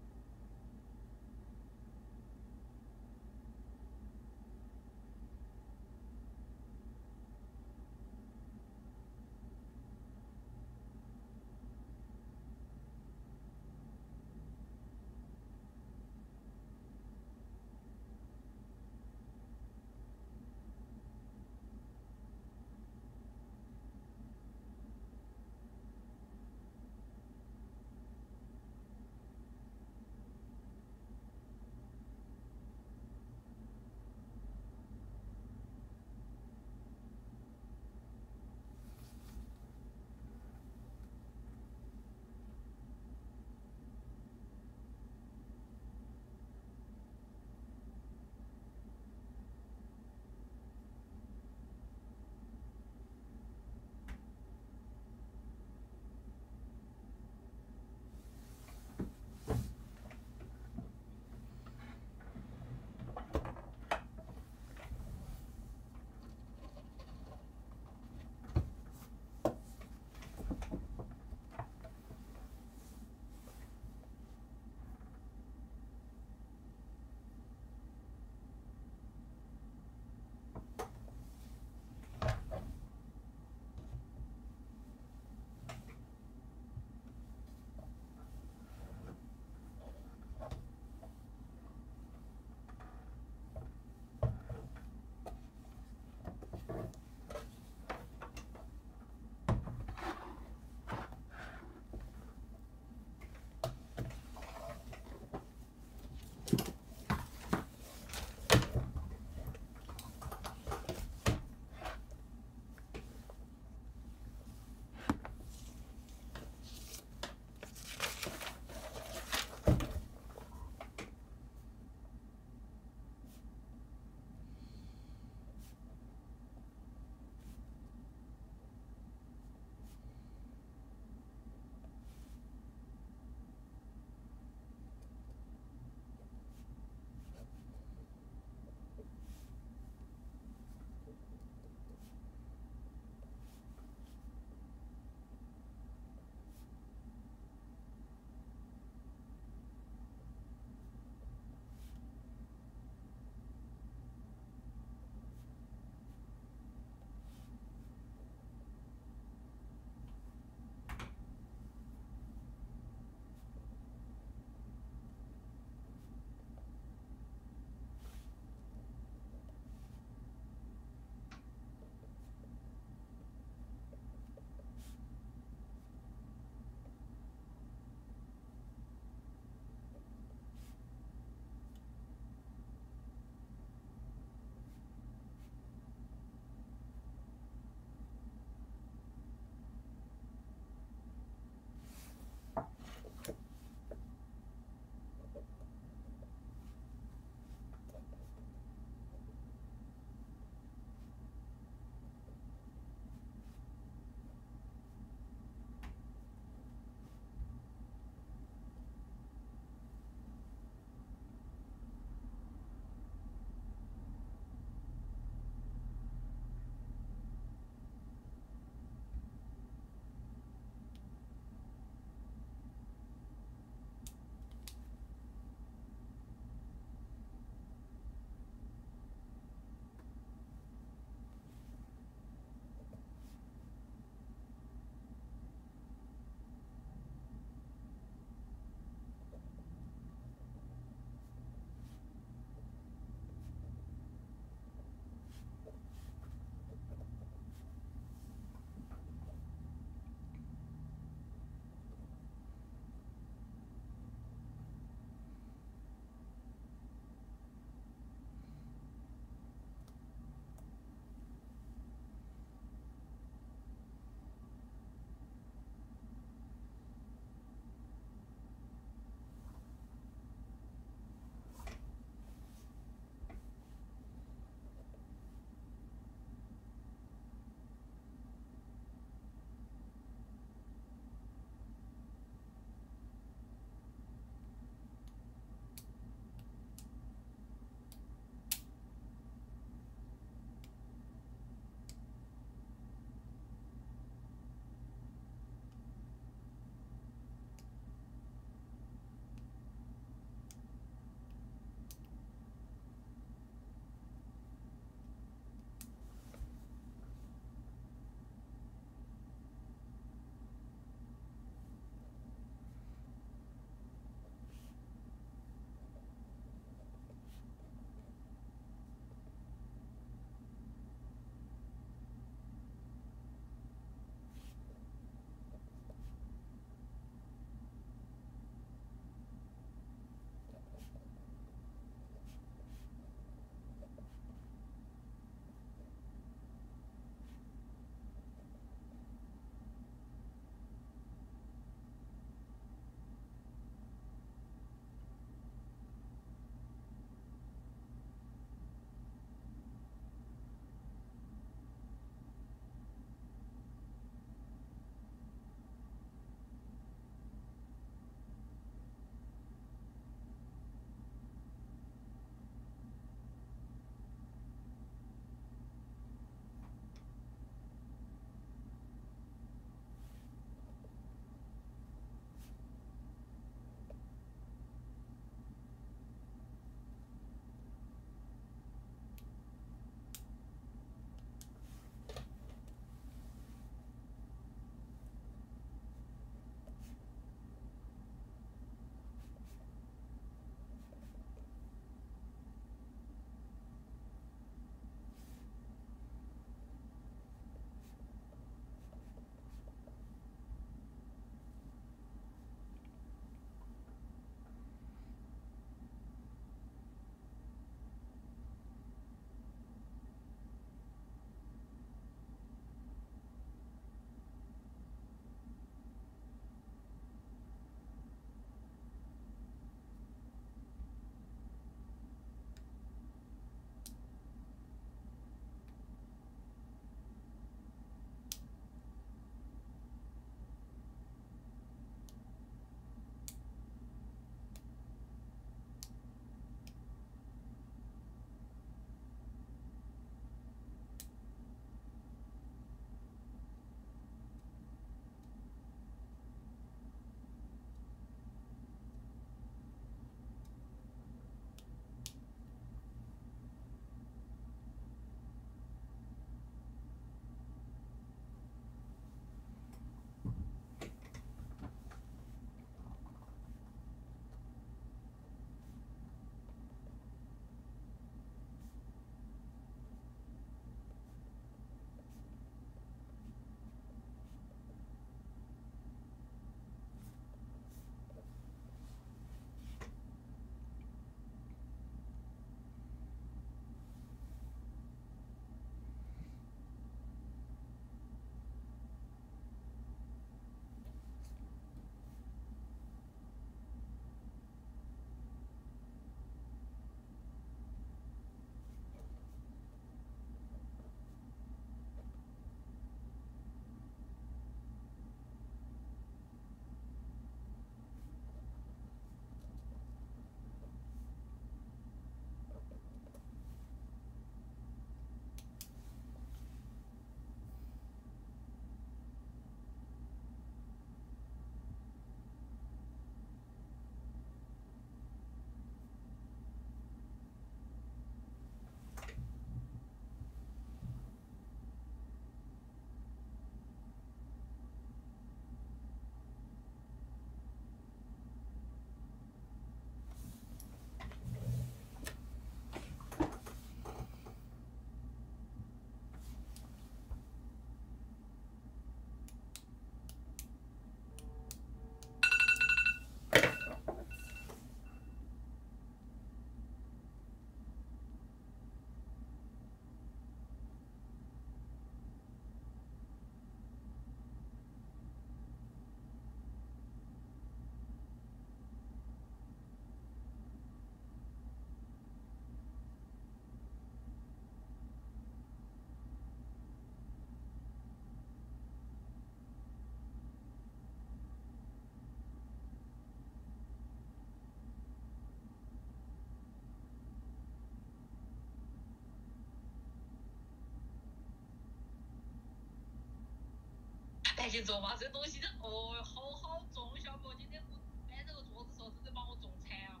台前桌嘛，这东西好重，小哥，今天我搬这个桌子时候真的把我重残了，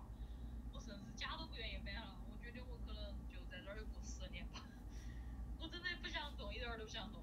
我甚至家都不愿意搬了，我觉得我可能就在这儿过10年吧，我真的不想动，一点儿都不想动。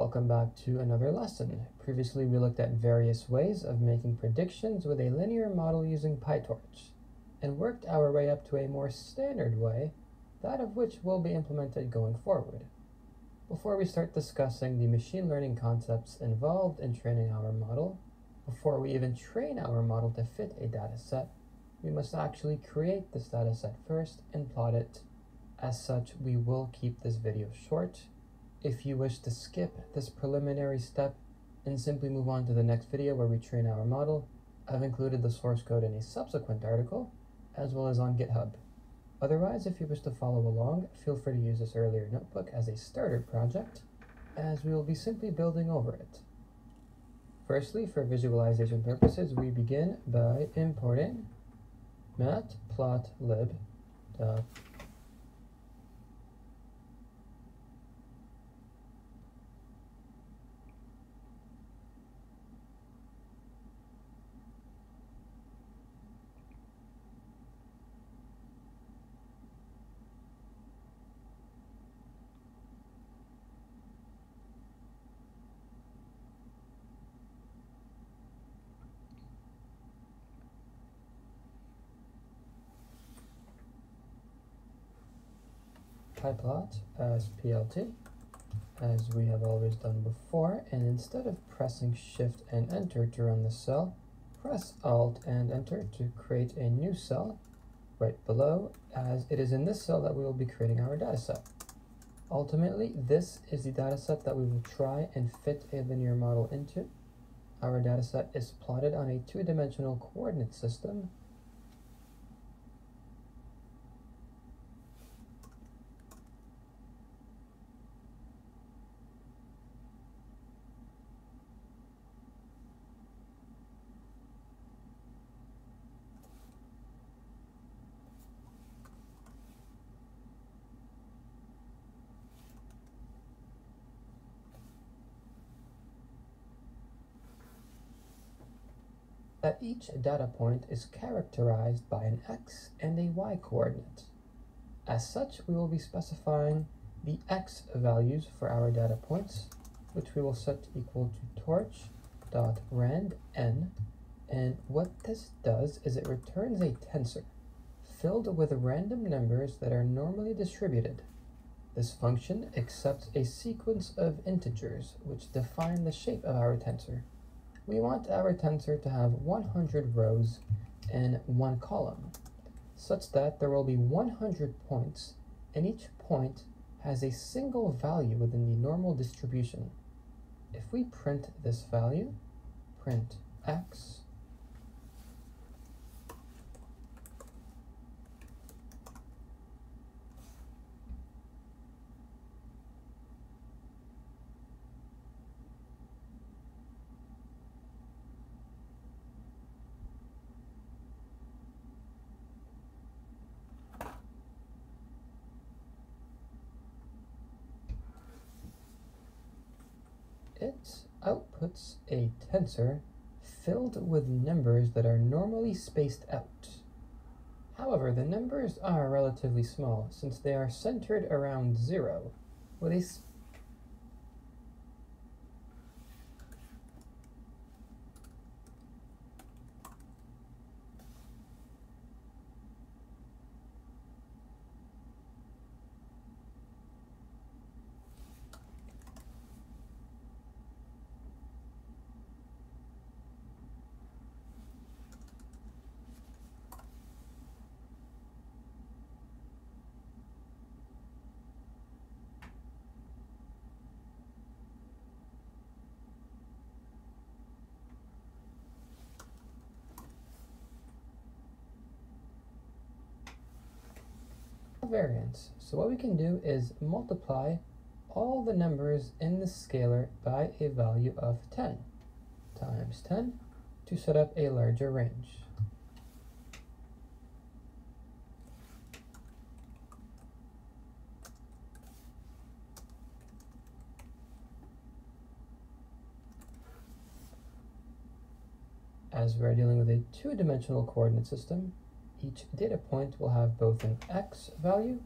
Welcome back to another lesson. Previously we looked at various ways of making predictions with a linear model using PyTorch, and worked our way up to a more standard way, that of which will be implemented going forward. Before we start discussing the machine learning concepts involved in training our model, before we even train our model to fit a dataset, we must actually create this dataset first and plot it. As such, we will keep this video short. If you wish to skip this preliminary step and simply move on to the next video where we train our model, I've included the source code in a subsequent article, as well as on GitHub. Otherwise, if you wish to follow along, feel free to use this earlier notebook as a starter project, as we will be simply building over it. Firstly, for visualization purposes, we begin by importing matplotlib. pyplot as plt, as we have always done before, and instead of pressing Shift and Enter to run the cell, press Alt and Enter to create a new cell right below, as it is in this cell that we will be creating our dataset. Ultimately, this is the dataset that we will try and fit a linear model into. Our dataset is plotted on a two-dimensional coordinate system. That each data point is characterized by an x and a y coordinate. As such, we will be specifying the x values for our data points, which we will set equal to torch.randn, and what this does is it returns a tensor filled with random numbers that are normally distributed. This function accepts a sequence of integers which define the shape of our tensor. We want our tensor to have 100 rows and 1 column, such that there will be 100 points, and each point has a single value within the normal distribution. If we print this value, print x, it outputs a tensor filled with numbers that are normally spaced out. However, the numbers are relatively small since they are centered around 0, with a variance. So what we can do is multiply all the numbers in the scalar by a value of 10 times 10 to set up a larger range. As we're dealing with a two-dimensional coordinate system, each data point will have both an x value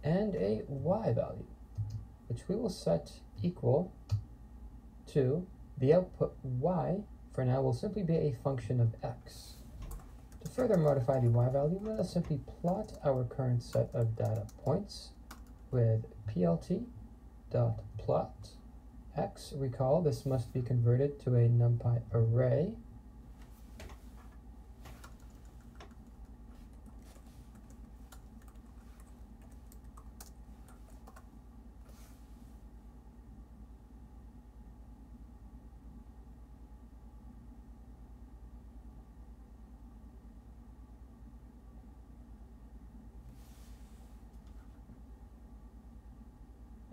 and a y value, which we will set equal 2, the output y for now will simply be a function of x. To further modify the y value, let us simply plot our current set of data points with plt.plot x. Recall this must be converted to a NumPy array.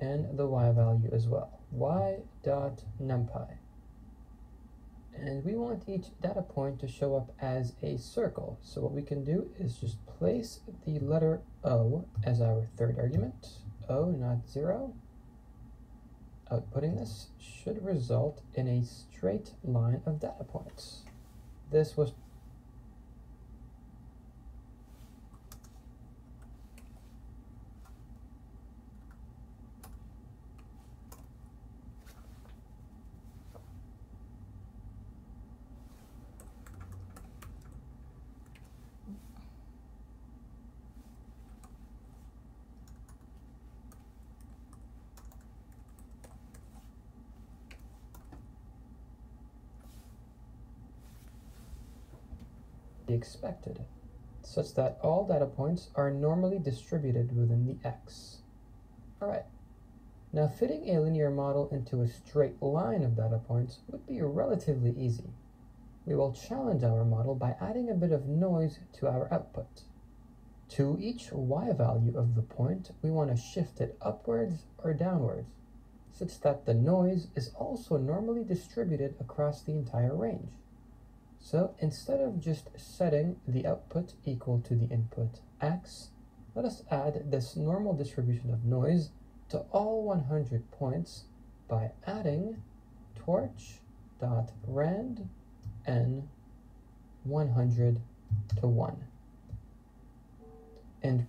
And the y value as well, y.numpy. And we want each data point to show up as a circle. So what we can do is just place the letter O as our third argument, O not 0. Outputting this should result in a straight line of data points. This was expected, such that all data points are normally distributed within the X. Alright, now fitting a linear model into a straight line of data points would be relatively easy. We will challenge our model by adding a bit of noise to our output. To each y value of the point, we want to shift it upwards or downwards, such that the noise is also normally distributed across the entire range. So instead of just setting the output equal to the input x, let us add this normal distribution of noise to all 100 points by adding torch.rand n 100 to 1. And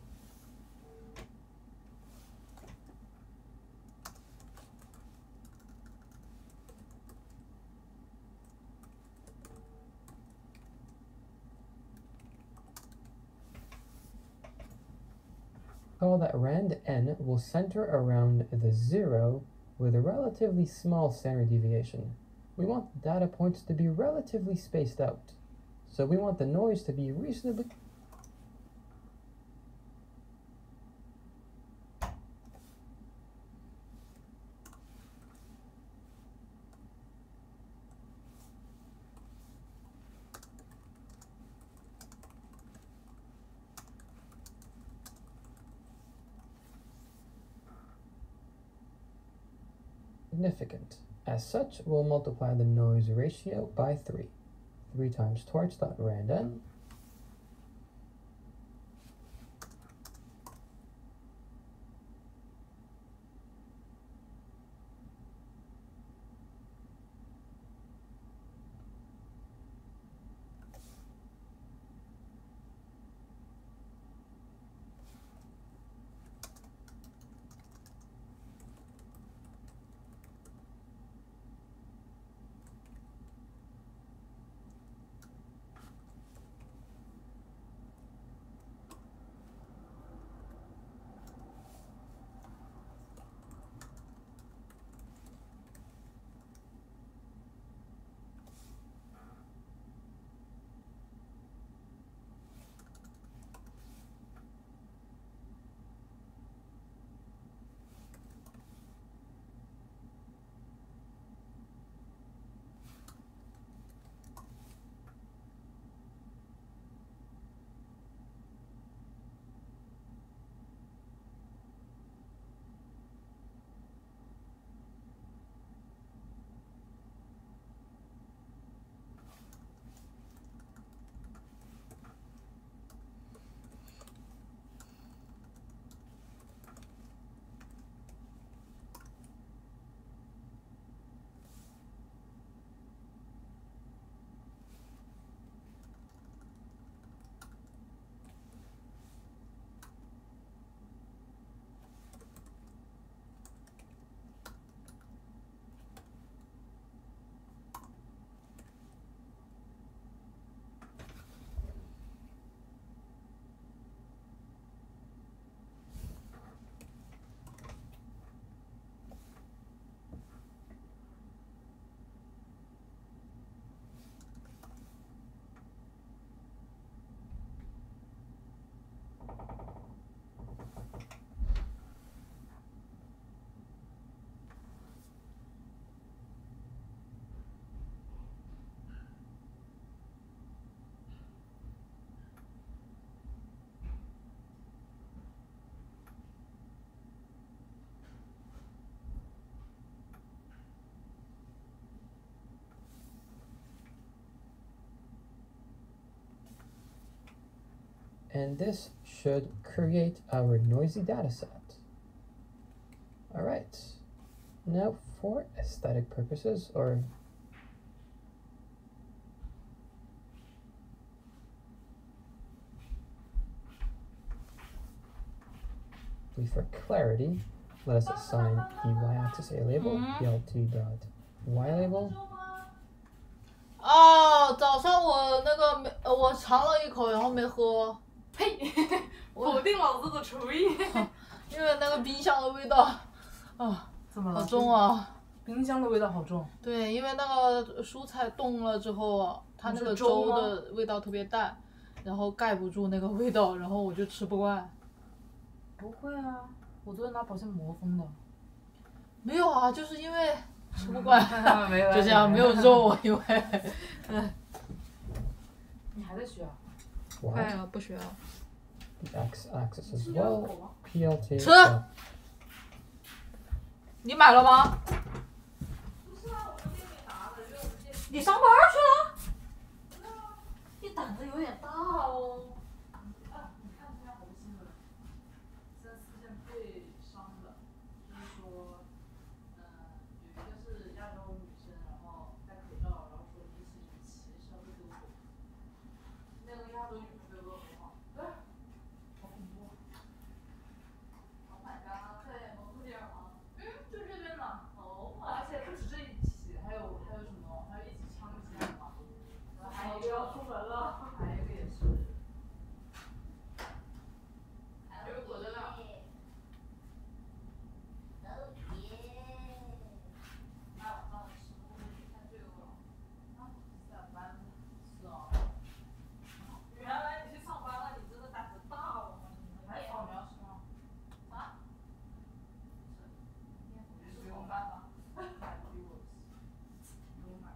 call that rand n will center around the 0 with a relatively small standard deviation. We want data points to be relatively spaced out, so we want the noise to be reasonably significant. As such, we'll multiply the noise ratio by 3. 3 times torch.randn And this should create our noisy data set. All right. Now for aesthetic purposes, or for clarity, let us assign the y-axis a label, plt.y label. 哦，早上我那个没，我尝了一口，然后没喝。呸！否定老子的厨艺。因为那个冰箱的味道，啊，怎么了？好重啊！冰箱的味道好重。对，因为那个蔬菜冻了之后，它那个粥的味道特别淡，然后盖不住那个味道，然后我就吃不惯。不会啊，我昨天拿保鲜膜封的。没有啊，就是因为吃不惯，没有就这样没有肉，因为，你还在学啊？快了，不学了。The x-axis as well, plt. 吃。你买了吗？不是啊，我们店里拿的，因为我们店。你上班去了？对啊，你胆子有点大哦。啊，你看这条红新闻，3、4件被伤的，就是说，有一个是亚洲女生，然后戴口罩，然后说引起什么歧视，要被勒索。那个亚洲女生被勒索好，对，好恐怖。Oh my god！对，蒙特利尔吗？就这边的。哦。而且不止这一起，还有什么？还有一起枪击案嘛。然后还有一个要出门了，还有一个也是。有个躲着呢。那晚上吃不会太罪恶了。啊，下班是哦。原来你去上班了，你真的胆子大了吗？你还扫描是吗？啥？不用办吧。不用买。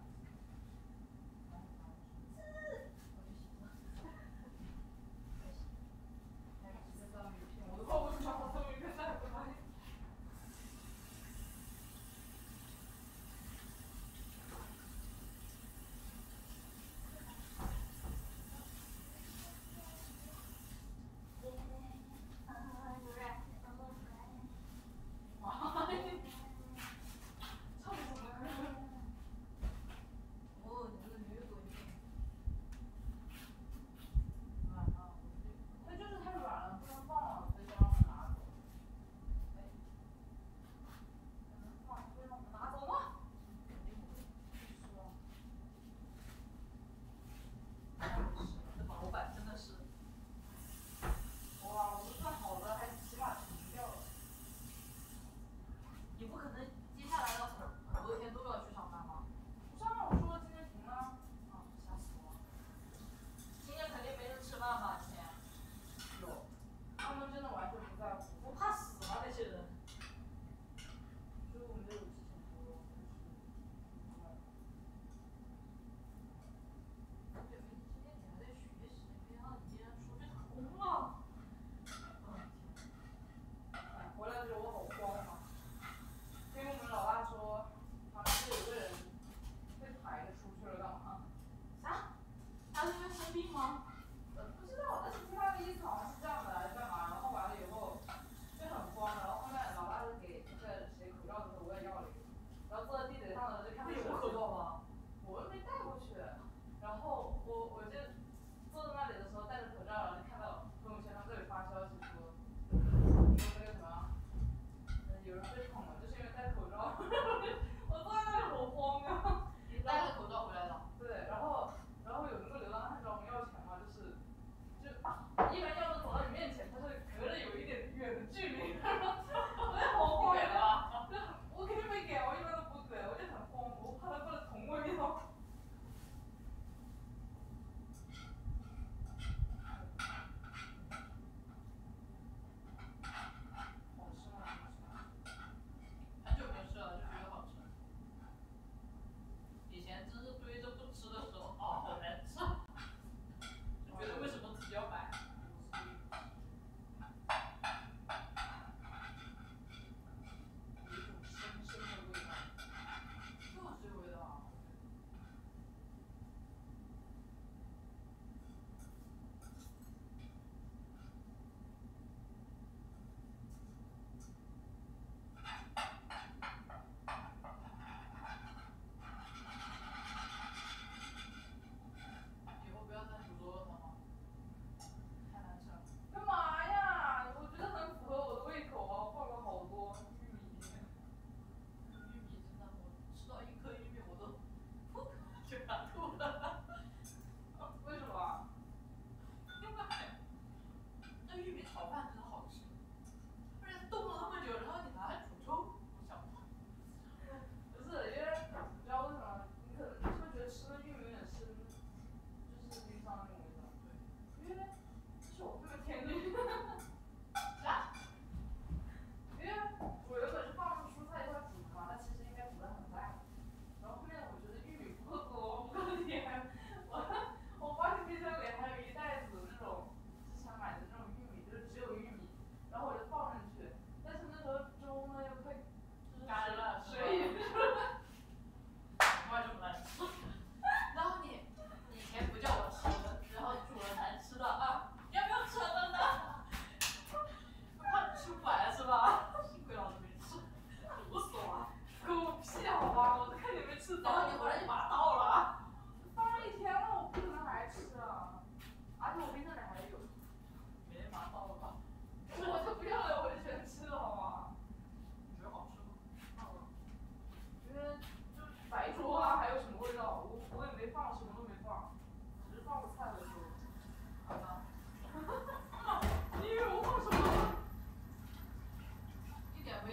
我都快问出来，我终于跟上了。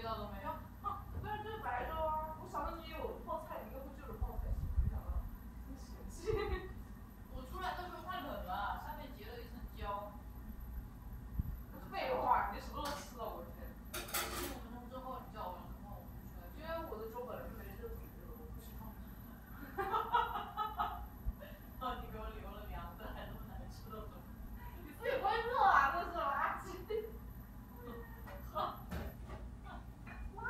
味道都没有。对，就是白粥啊！我想着你有泡菜，应该会就是泡菜心，没想到这么嫌弃。我出来的时候太冷了，上面结了一层胶。废话，你什么时候吃的？我天15分钟之后你叫我让什么我就出来。因为我的粥本来就没热水热的，我不喜欢。哦，你给我留了2份还那么难吃的粥。你自己不会热啊，这是垃圾。喝。我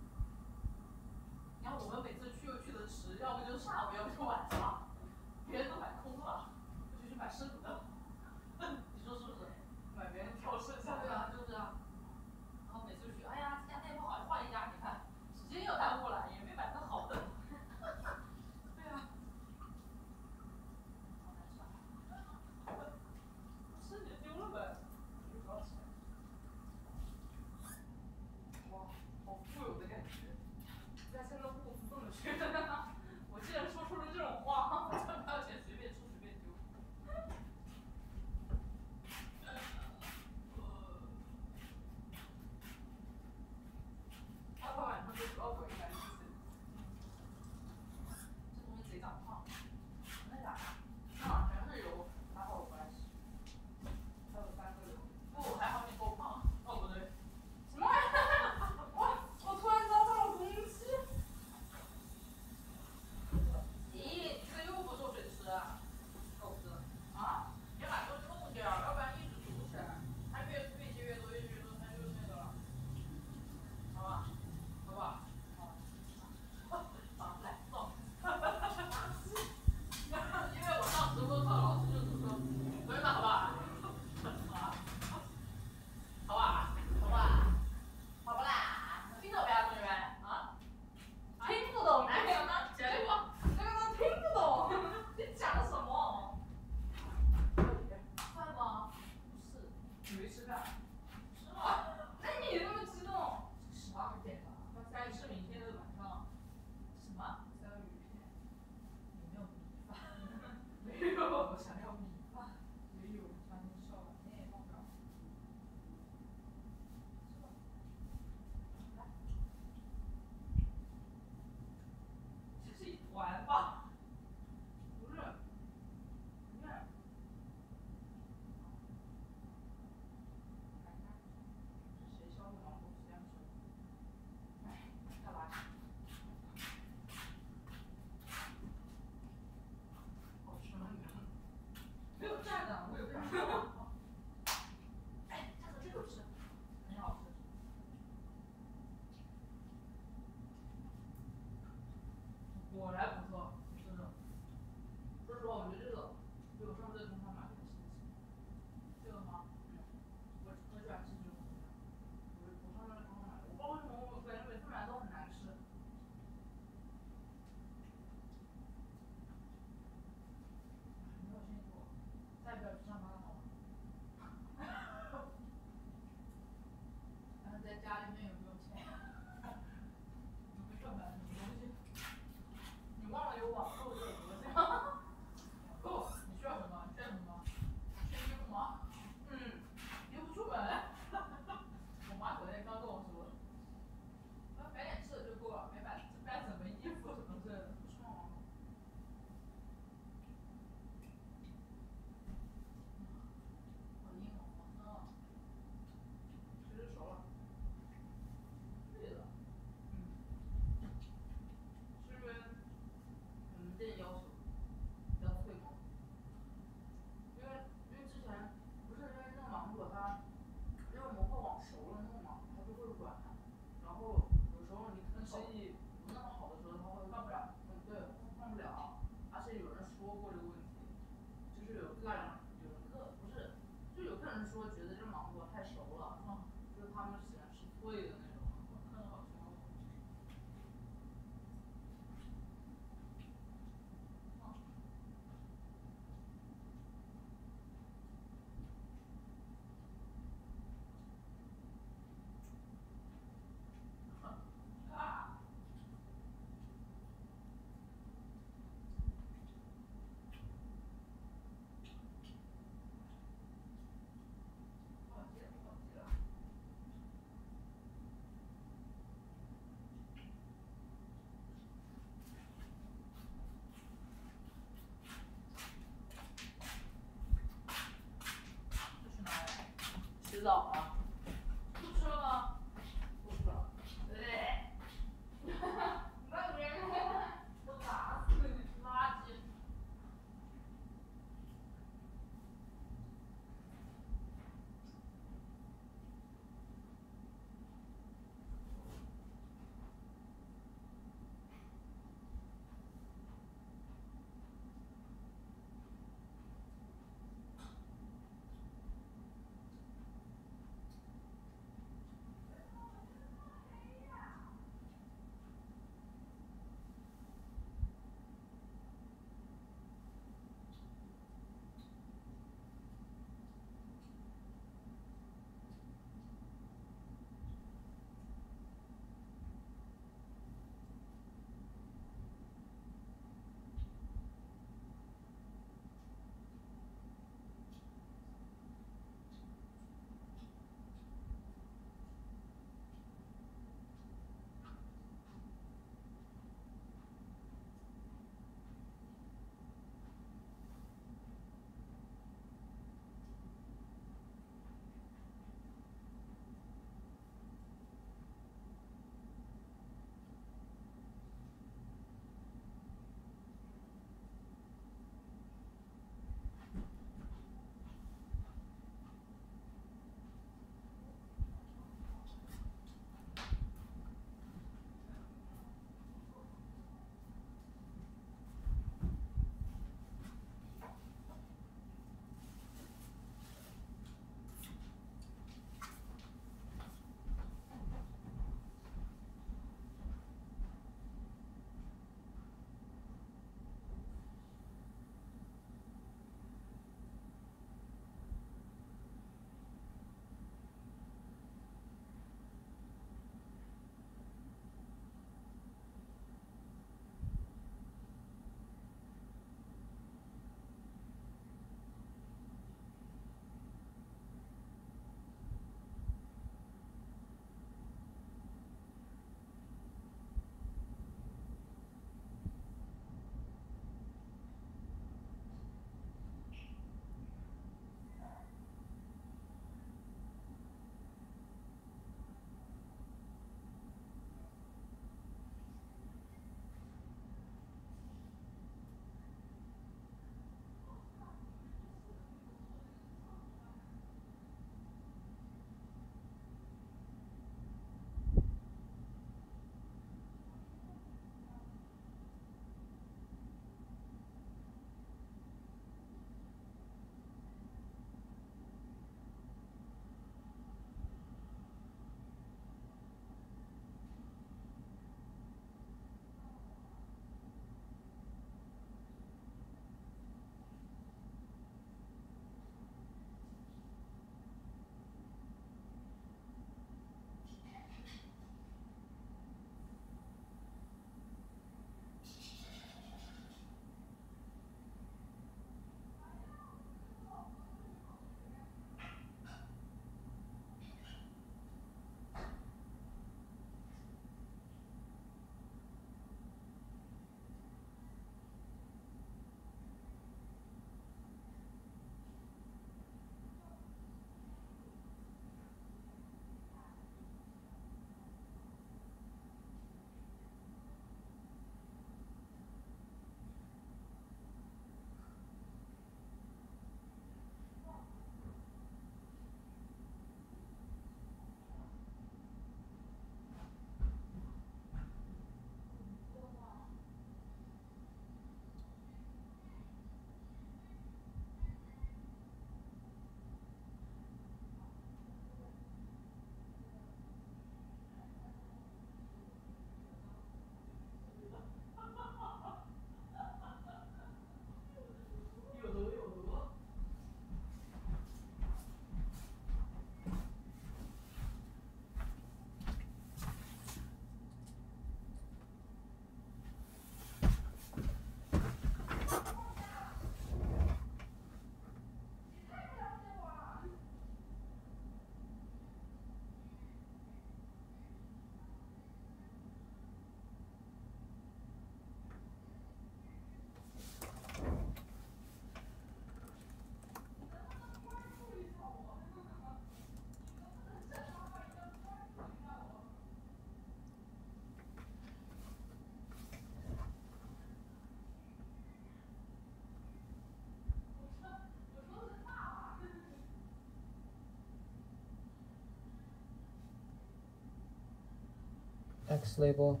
x label.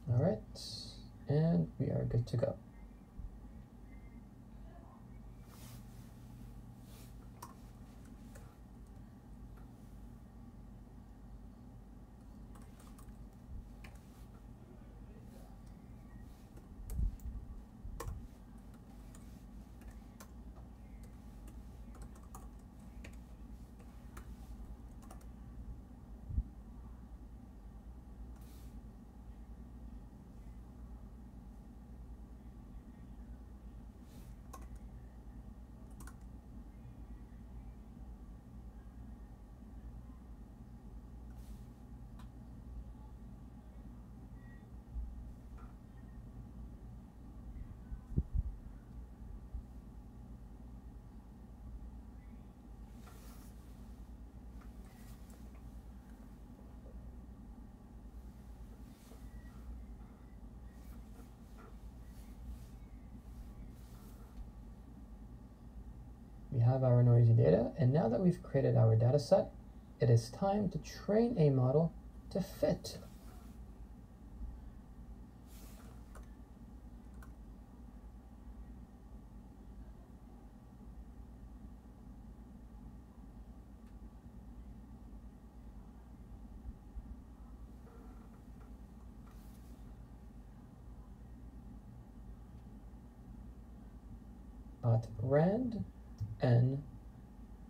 All right, and we are good to go. We have our noisy data, and now that we've created our data set, it is time to train a model to fit. Rand n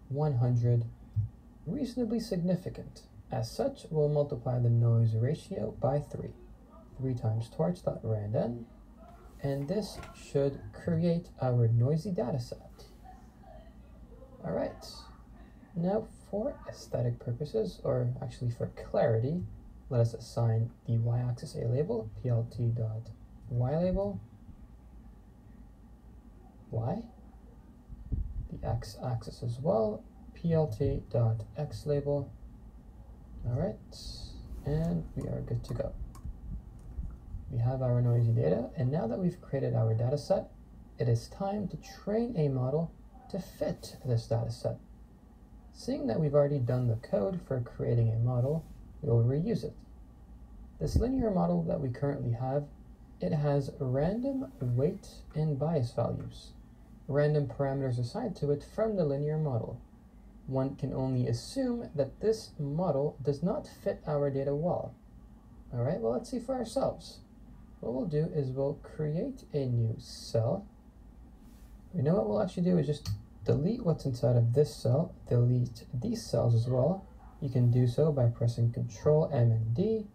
100 reasonably significant. As such, we'll multiply the noise ratio by 3. 3 times torch.rand n, and this should create our noisy data set. All right, now for aesthetic purposes, or actually for clarity, let us assign the y-axis a label, plt.ylabel, y, the x-axis as well, plt.xlabel. All right, and we are good to go. We have our noisy data, and now that we've created our data set, it is time to train a model to fit this data set. Seeing that we've already done the code for creating a model, we'll reuse it. This linear model that we currently have, it has random weight and bias values, random parameters assigned to it from the linear model. One can only assume that this model does not fit our data well. All right, well, let's see for ourselves. What we'll do is we'll create a new cell. You know what we'll actually do is just delete what's inside of this cell, delete these cells as well. You can do so by pressing Ctrl M and D.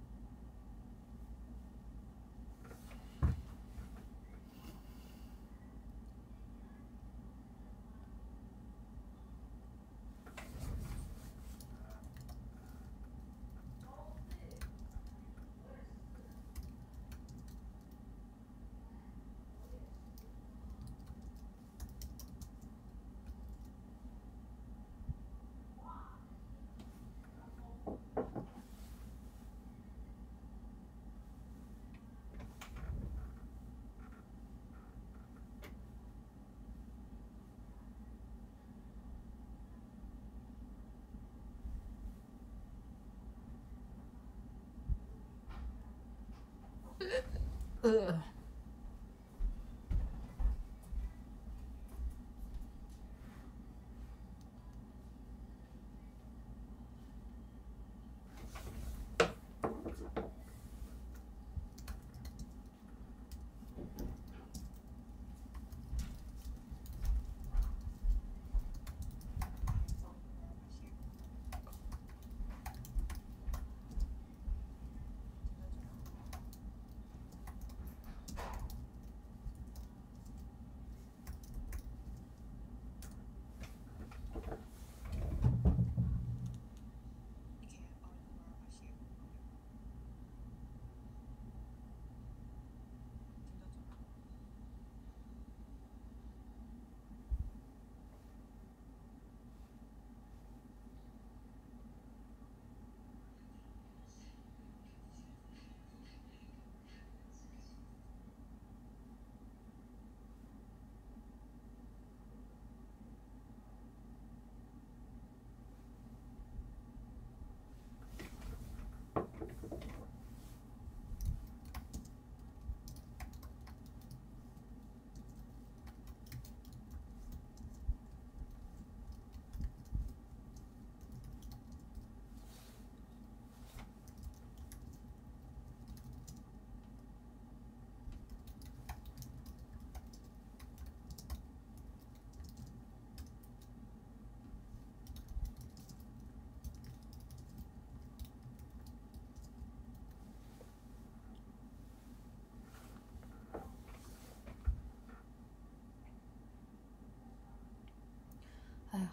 Ugh.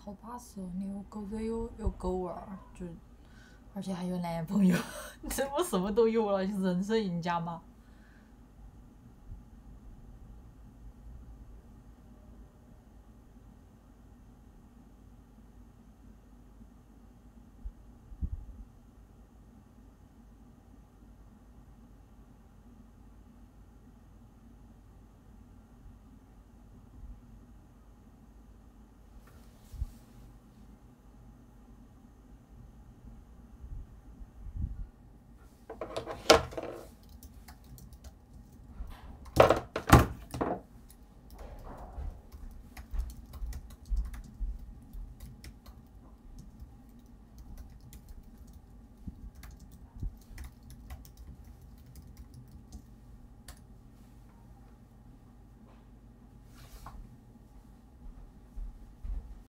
好巴适哦！你有狗嘴有狗味儿，就而且还有男朋友，这我什么都有了，人生赢家吗？